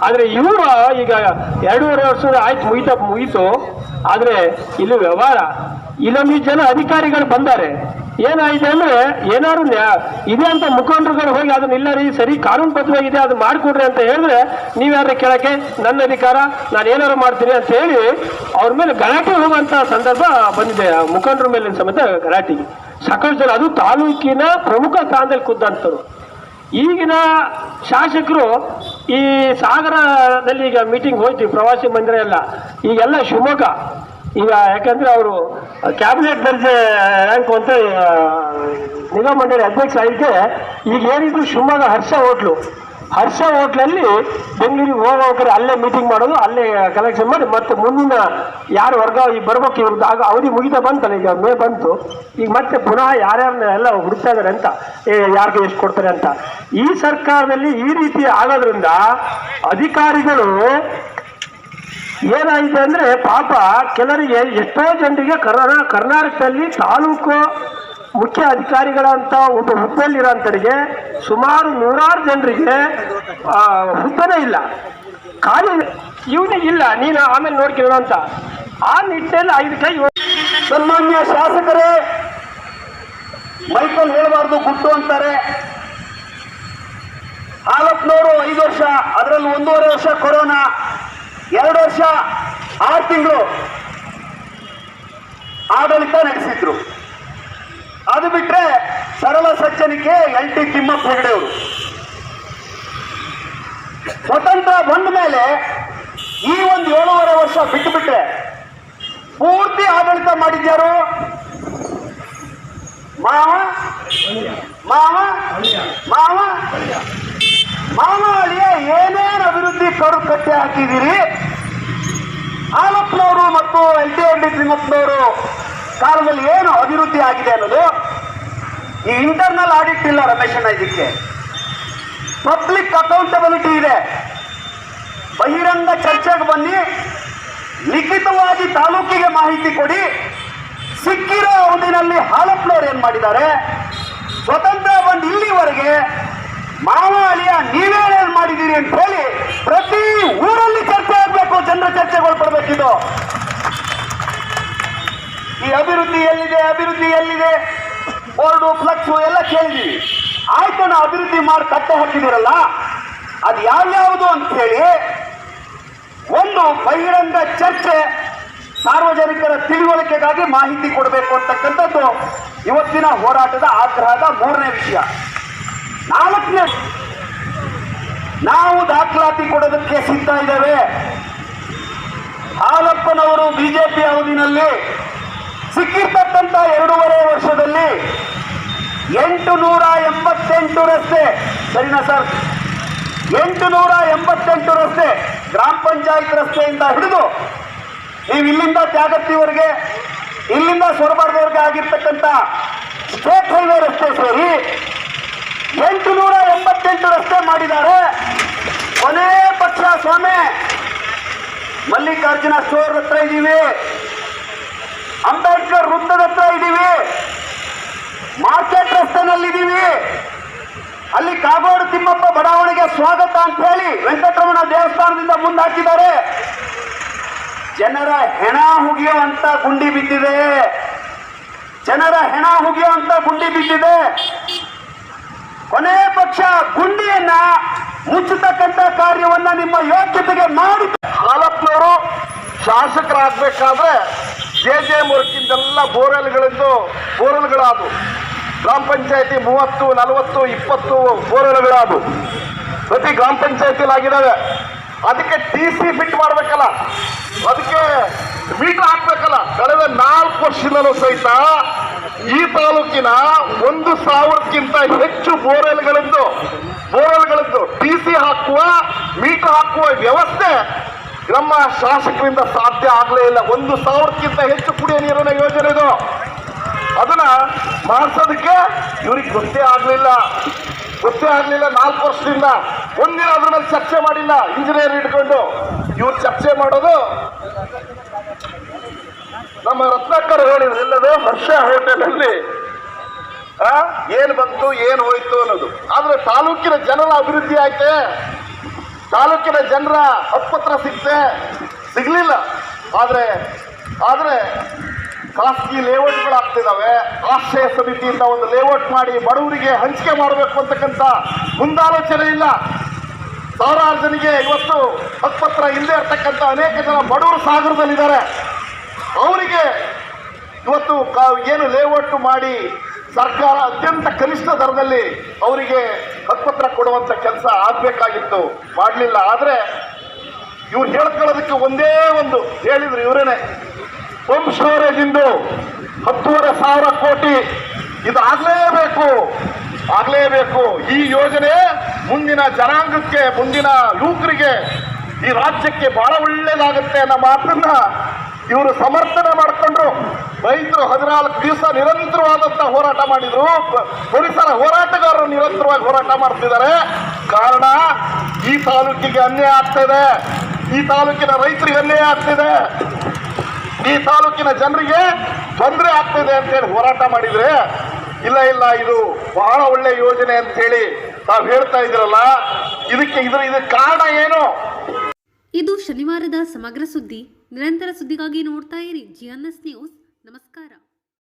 ಆದ್ರೆ ಇವರು ಈಗ 2.5 ವರ್ಷದ ಮುಗೀತು. ಆದ್ರೆ ಇಲ್ಲಿ ವ್ಯವಹಾರ ಇಲ್ಲೊಂದು ಜನ ಅಧಿಕಾರಿಗಳು ಬಂದಾರೆ. ಏನಾಗಿದೆ ಅಂದ್ರೆ, ಏನಾದ್ರು ಇದೆ ಅಂತ ಮುಖಂಡರುಗಳು ಹೋಗಿ ಅದನ್ನ ಇಲ್ಲ ರೀ ಸರಿ ಕಾನೂನು ಬದ್ಧವಾಗಿದೆ ಅದು ಮಾಡಿಕೊಡ್ರಿ ಅಂತ ಹೇಳಿದ್ರೆ, ನೀವ್ಯಾರ ಕೇಳಕ್ಕೆ, ನನ್ನ ಅಧಿಕಾರ, ನಾನು ಏನಾರು ಮಾಡ್ತೀನಿ ಅಂತ ಹೇಳಿ ಅವ್ರ ಮೇಲೆ ಗಲಾಟೆ ಹೋಗುವಂತ ಸಂದರ್ಭ ಬಂದಿದೆ. ಮುಖಂಡರ ಮೇಲೆ ಸಮೇತ ಗಲಾಟೆಗೆ ಸಾಕಷ್ಟು ಜನ, ಅದು ತಾಲೂಕಿನ ಪ್ರಮುಖ ಸ್ಥಾನದಲ್ಲಿ ಖುದ್ದಂತರು. ಈಗಿನ ಶಾಸಕರು ಈ ಸಾಗರದಲ್ಲಿ ಈಗ ಮೀಟಿಂಗ್ ಹೋಯ್ತು, ಪ್ರವಾಸಿ ಮಂದಿರ ಎಲ್ಲ ಈಗೆಲ್ಲ ಶಿವಮೊಗ್ಗ ಈಗ, ಯಾಕಂದ್ರೆ ಅವರು ಕ್ಯಾಬಿನೆಟ್ ದರ್ಜೆ ರ್ಯಾಂಕ್ ಅಂತ ನಿಗಮ ಮಂಡಳಿ ಅಧ್ಯಕ್ಷ ಆಗಿದ್ದೆ. ಈಗ ಏನಿದ್ರು ಶಿವಮೊಗ್ಗ ಹರ್ಷ ಹೋಟ್ಲು ಹರ್ಷ ಹೋಟ್ಲಲ್ಲಿ ಬೆಂಗಳೂರಿಗೆ ಹೋಗೋಕೆ ಅಲ್ಲೇ ಮೀಟಿಂಗ್ ಮಾಡೋದು, ಅಲ್ಲೇ ಕಲೆಕ್ಷನ್ ಮಾಡಿ ಮತ್ತೆ ಮುಂದಿನ ಯಾರು ವರ್ಗ ಬರ್ಬೇಕು ಇವ್ರದ್ದು ಆಗ ಅವಧಿ ಮುಗಿತಾ ಬಂತಲ್ಲ, ಈಗ ಮೇ ಬಂತು, ಈಗ ಮತ್ತೆ ಪುನಃ ಯಾರ್ಯಾರನ್ನ ಎಲ್ಲ ಹುಡುಕ್ತಾ ಇದಾರೆ ಅಂತ, ಯಾರಿಗೆ ಎಷ್ಟು ಕೊಡ್ತಾರೆ ಅಂತ. ಈ ಸರ್ಕಾರದಲ್ಲಿ ಈ ರೀತಿ ಆಗೋದ್ರಿಂದ ಅಧಿಕಾರಿಗಳು ಏನಾಗಿದೆ ಅಂದ್ರೆ ಪಾಪ ಕೆಲವರಿಗೆ ಎಷ್ಟೋ ಜನರಿಗೆ ಕರ್ನಾಟಕದಲ್ಲಿ ತಾಲೂಕು ಮುಖ್ಯ ಅಧಿಕಾರಿಗಳಂತ ಒಂದು ಹುದ್ದೆಯಲ್ಲಿರೋಂಥವರಿಗೆ ಸುಮಾರು 100 ಜನರಿಗೆ ಹುದ್ದೆನೇ ಇಲ್ಲ, ಖಾಲಿ ಇವನಿಗೆ ಇಲ್ಲ, ನೀನು ಆಮೇಲೆ ನೋಡ್ಕೊಳ್ಳೋ ಅಂತ. ಆ ನಿಟ್ಟಿನಲ್ಲಿ 5 ಕೈ. ಸನ್ಮಾನ್ಯ ಶಾಸಕರೇ, ಮೈಕಲ್ ಹೇಳಬಾರ್ದು ಗುಟ್ಟು ಅಂತಾರೆ. ಹಾಲಪ್ಪನವರು 5 ವರ್ಷ, ಅದರಲ್ಲಿ 1.5 ವರ್ಷ ಕೊರೋನಾ, 2 ವರ್ಷ 6 ತಿಂಗಳು ಆಡಳಿತ ನಡೆಸಿದ್ರು. ಅದು ಬಿಟ್ರೆ ಸರಳ ಸಜ್ಜನಿಕೆ LT ತಿಮ್ಮಪ್ಪ ಹೆಗಡೆ ಅವರು. ಸ್ವತಂತ್ರ ಬಂದ ಮೇಲೆ ಈ ಒಂದು 7.5 ವರ್ಷ ಬಿಟ್ಟುಬಿಟ್ಟೆ ಪೂರ್ತಿ ಆಡಳಿತ ಮಾಡಿದ್ಯಾರು? ಮಾವ ಮಾವ ಮಾವ ಮಾವ ಅಳಿಯ ಏನೇನು ಅಭಿವೃದ್ಧಿ ಕರು ಕಟ್ಟೆ ಹಾಕಿದ್ದೀರಿ? ಹಾಲಪ್ಪನವರು ಮತ್ತು LT ತಿಮ್ಮಪ್ಪನವರು ಕಾಲದಲ್ಲಿ ಏನು ಅಭಿವೃದ್ಧಿ ಆಗಿದೆ ಅನ್ನೋದು. ಈ ಇಂಟರ್ನಲ್ ಆಡಿಟ್ ಇಲ್ಲ ರಮೇಶಣ್ಣ, ಇದಕ್ಕೆ ಪಬ್ಲಿಕ್ ಅಕೌಂಟಬಿಲಿಟಿ ಇದೆ. ಬಹಿರಂಗ ಚರ್ಚೆಗೆ ಬನ್ನಿ, ಲಿಖಿತವಾಗಿ ತಾಲೂಕಿಗೆ ಮಾಹಿತಿ ಕೊಡಿ. ಸಿಕ್ಕಿರೋ ಅವಧಿನಲ್ಲಿ ಹಾಲಪ್ಪನವ್ರು ಏನ್ ಮಾಡಿದ್ದಾರೆ? ಸ್ವತಂತ್ರ ಬಂದು ಇಲ್ಲಿವರೆಗೆ ಮಾವ ಅಳಿಯ ನೀವೇನೇನ್ ಮಾಡಿದ್ದೀರಿ ಅಂತ ಹೇಳಿ ಪ್ರತಿ ಊರಲ್ಲಿ ಚರ್ಚೆ ಆಗ್ಬೇಕು, ಜನರ ಚರ್ಚೆಗಳು ಪಡ್ಬೇಕಿದು. ಈ ಅಭಿವೃದ್ಧಿ ಎಲ್ಲಿದೆ, ಅಭಿವೃದ್ಧಿ ಎಲ್ಲಿದೆ, ಬೋರ್ಡು ಫ್ಲಕ್ಸು ಎಲ್ಲ ಕೇಳಿದೀವಿ. ಆಯ್ತು, ನಾವು ಅಭಿವೃದ್ಧಿ ಮಾಡಿ ಕಟ್ಟೆ ಹಾಕಿದಿರಲ್ಲ, ಅದು ಯಾವ್ಯಾವುದು ಅಂತ ಹೇಳಿ ಒಂದು ಬಹಿರಂಗ ಚರ್ಚೆ, ಸಾರ್ವಜನಿಕರ ತಿಳುವಳಿಕೆಗಾಗಿ ಮಾಹಿತಿ ಕೊಡಬೇಕು ಅಂತಕ್ಕಂಥದ್ದು ಇವತ್ತಿನ ಹೋರಾಟದ ಆಗ್ರಹದ 3ನೇ ವಿಷಯ. 4ನೇ, ನಾವು ದಾಖಲಾತಿ ಕೊಡೋದಕ್ಕೆ ಸಿದ್ಧ ಇದ್ದೇವೆ. ಹಾಲಪ್ಪನವರು ಬಿಜೆಪಿ ಅವಧಿನಲ್ಲಿ ಸಿಕ್ಕಿರ್ತಕ್ಕಂಥ 2.5 ವರ್ಷದಲ್ಲಿ 888 ರಸ್ತೆ, ಸರಿನಾ ಸರ್? 888 ರಸ್ತೆ, ಗ್ರಾಮ ಪಂಚಾಯತ್ ರಸ್ತೆಯಿಂದ ಹಿಡಿದು ನೀವು ಇಲ್ಲಿಂದ ತ್ಯಾಗತ್ತಿವರೆಗೆ, ಇಲ್ಲಿಂದ ಸೊರಬಾರ್ದವರೆಗೆ ಆಗಿರ್ತಕ್ಕಂಥ ಸ್ಟೇಟ್ ಹೈವೇ ರಸ್ತೆ ಸೇರಿ 888 ರಸ್ತೆ ಮಾಡಿದ್ದಾರೆ. ಕೊನೆ ಪಕ್ಷ ಸ್ವಾಮಿ ಮಲ್ಲಿಕಾರ್ಜುನ ಸ್ಟೋರ್ ಹತ್ರ ಇದ್ದೀವಿ, ಅಂಬೇಡ್ಕರ್ ವೃತ್ತದ ಹತ್ರ ಇದ್ದೀವಿ, ಮಾರ್ಕೆಟ್ ರಸ್ತೆನಲ್ಲಿದ್ದೀವಿ. ಅಲ್ಲಿ ಕಾಗೋಡು ತಿಮ್ಮಪ್ಪ ಬಡಾವಣೆಗೆ ಸ್ವಾಗತ ಅಂತ ಹೇಳಿ ವೆಂಕಟರಮಣ ದೇವಸ್ಥಾನದಿಂದ ಮುಂದೆ ಹಾಕಿದ್ದಾರೆ. ಜನರ ಹೆಣ ಹುಗಿಯುವಂತ ಗುಂಡಿ ಬಿದ್ದಿದೆ, ಜನರ ಹೆಣ ಹುಗಿಯುವಂತ ಗುಂಡಿ ಬಿದ್ದಿದೆ. ಕೊನೆ ಪಕ್ಷ ಗುಂಡಿಯನ್ನ ಮುಚ್ಚತಕ್ಕಂಥ ಕಾರ್ಯವನ್ನ ನಿಮ್ಮ ಯೋಗ್ಯತೆಗೆ ಮಾಡಿ. ಹಾಲಪ್ಪನವರು ಶಾಸಕರಾಗಬೇಕಾದ್ರೆ JJ ವರ್ಕಿಂದೆಲ್ಲ ಬೋರ್ವೆಲ್ಗಳಾದವು. ಗ್ರಾಮ ಪಂಚಾಯತಿ 30, 40, 20 ಬೋರ್ವೆಲ್ಗಳಾದವು ಪ್ರತಿ ಗ್ರಾಮ ಪಂಚಾಯತಿಲಿ ಆಗಿದ್ದಾವೆ. ಅದಕ್ಕೆ TC ಫಿಟ್ ಮಾಡಬೇಕಲ್ಲ, ಅದಕ್ಕೆ ಮೀಟರ್ ಹಾಕ್ಬೇಕಲ್ಲ. ಕಳೆದ 4 ವರ್ಷದಲ್ಲೂ ಸಹಿತ ಈ ತಾಲೂಕಿನ 1,000ಕ್ಕಿಂತ ಹೆಚ್ಚು ಬೋರ್ವೆಲ್ಗಳದ್ದು TC ಹಾಕುವ, ಮೀಟರ್ ಹಾಕುವ ವ್ಯವಸ್ಥೆ ನಮ್ಮ ಶಾಸಕರಿಂದ ಸಾಧ್ಯ ಆಗಲೇ ಇಲ್ಲ. 1,000ಕ್ಕಿಂತ ಹೆಚ್ಚು ಕುಡಿಯ ನೀರಿನ ಯೋಜನೆ ಇದು. ಅದನ್ನ ಮಾಡಿಸೋದಕ್ಕೆ ಇವ್ರಿಗೆ ಗೊತ್ತೇ ಆಗಲಿಲ್ಲ 4 ವರ್ಷದಿಂದ. ಒಂದಿನ ಅದ್ರ ಮೇಲೆ ಚರ್ಚೆ ಮಾಡಿಲ್ಲ. ಇಂಜಿನಿಯರ್ ಇಟ್ಕೊಂಡು ಇವ್ರು ಚರ್ಚೆ ಮಾಡೋದು. ನಮ್ಮ ರತ್ನಾಕರ್ ಹೇಳಿದ್ರು ಎಲ್ಲದು ಹರ್ಷ ಹೋಟೆಲಲ್ಲಿ ಏನ್ ಬಂತು ಏನು ಹೋಯ್ತು ಅನ್ನೋದು. ಆದ್ರೆ ತಾಲೂಕಿನ ಜನರ ಅಭಿವೃದ್ಧಿ ಆಯ್ತೆ, ತಾಲೂಕಿನ ಜನರ ಹಕ್ಕುಪತ್ರ ಸಿಗ್ಲಿಲ್ಲ. ಆದ್ರೆ ಖಾಸಗಿ ಲೇಔಟ್ಗಳಾಗ್ತಿದ್ದಾವೆ. ಆಶ್ರಯ ಸಮಿತಿಯಿಂದ ಒಂದು ಲೇಔಟ್ ಮಾಡಿ ಬಡವರಿಗೆ ಹಂಚಿಕೆ ಮಾಡಬೇಕು ಅಂತಕ್ಕಂಥ ಮುಂದಾಲೋಚನೆ ಇಲ್ಲ. ಸಾವಿರಾರು ಜನರಿಗೆ ಇವತ್ತು ಹಕ್ಕುಪತ್ರ ಇಲ್ಲದೆ ಇರ್ತಕ್ಕಂಥ ಅನೇಕ ಜನ ಬಡವರು ಸಾಗರದಲ್ಲಿದ್ದಾರೆ. ಅವರಿಗೆ ಇವತ್ತು ಏನು ಲೇಔಟ್ ಮಾಡಿ ಸರ್ಕಾರ ಅತ್ಯಂತ ಕನಿಷ್ಠ ದರದಲ್ಲಿ ಅವರಿಗೆ ಹಕ್ಕುಪತ್ರ ಕೊಡುವಂತ ಕೆಲಸ ಆಗ್ಬೇಕಾಗಿತ್ತು, ಮಾಡಲಿಲ್ಲ. ಆದ್ರೆ ಇವ್ರು ಹೇಳ್ಕೊಳ್ಳೋದಕ್ಕೆ ಒಂದೇ ಒಂದು ಹೇಳಿದ್ರು ಇವರೇನೆ, ಪಂಪ್ ಸ್ಟೋರೇಜ್ ಇಂದು 10,500 ಕೋಟಿ ಇದು ಆಗ್ಲೇಬೇಕು. ಈ ಯೋಜನೆ ಮುಂದಿನ ಜನಾಂಗಕ್ಕೆ, ಮುಂದಿನ ಯುವಕರಿಗೆ, ಈ ರಾಜ್ಯಕ್ಕೆ ಬಹಳ ಒಳ್ಳೇದಾಗುತ್ತೆ ಅನ್ನೋ ಮಾತನ್ನ ಇವರು ಸಮರ್ಥನೆ ಮಾಡಿಕೊಂಡ್ರು. ರೈತರು 14 ದಿವಸ ನಿರಂತರವಾದಂತ ಹೋರಾಟ ಮಾಡಿದ್ರು. ಪರಿಸರ ಹೋರಾಟಗಾರರು ನಿರಂತರವಾಗಿ ಹೋರಾಟ ಮಾಡ್ತಿದ್ದಾರೆ. ಕಾರಣ, ಈ ತಾಲೂಕಿಗೆ ಅನ್ಯಾಯ ಆಗ್ತಿದೆ, ಈ ತಾಲೂಕಿನ ರೈತರಿಗೆ ಅನ್ಯಾಯ ಆಗ್ತಿದೆ, ಈ ತಾಲೂಕಿನ ಜನರಿಗೆ ತೊಂದರೆ ಆಗ್ತಿದೆ ಅಂತೇಳಿ ಹೋರಾಟ ಮಾಡಿದ್ರೆ, ಇಲ್ಲ ಇದು ಬಹಳ ಒಳ್ಳೆ ಯೋಜನೆ ಅಂತ ಹೇಳಿ ತಾವು ಹೇಳ್ತಾ ಇದ್ರಲ್ಲ, ಇದಕ್ಕೆ ಕಾರಣ ಏನು? ಇದು ಶನಿವಾರದ ಸಮಗ್ರ ಸುದ್ದಿ. ನಿರಂತರ ಸುದ್ದಿಗಾಗಿ ನೋಡ್ತಾ ಇರಿ GNS ನ್ಯೂಸ್. ನಮಸ್ಕಾರ.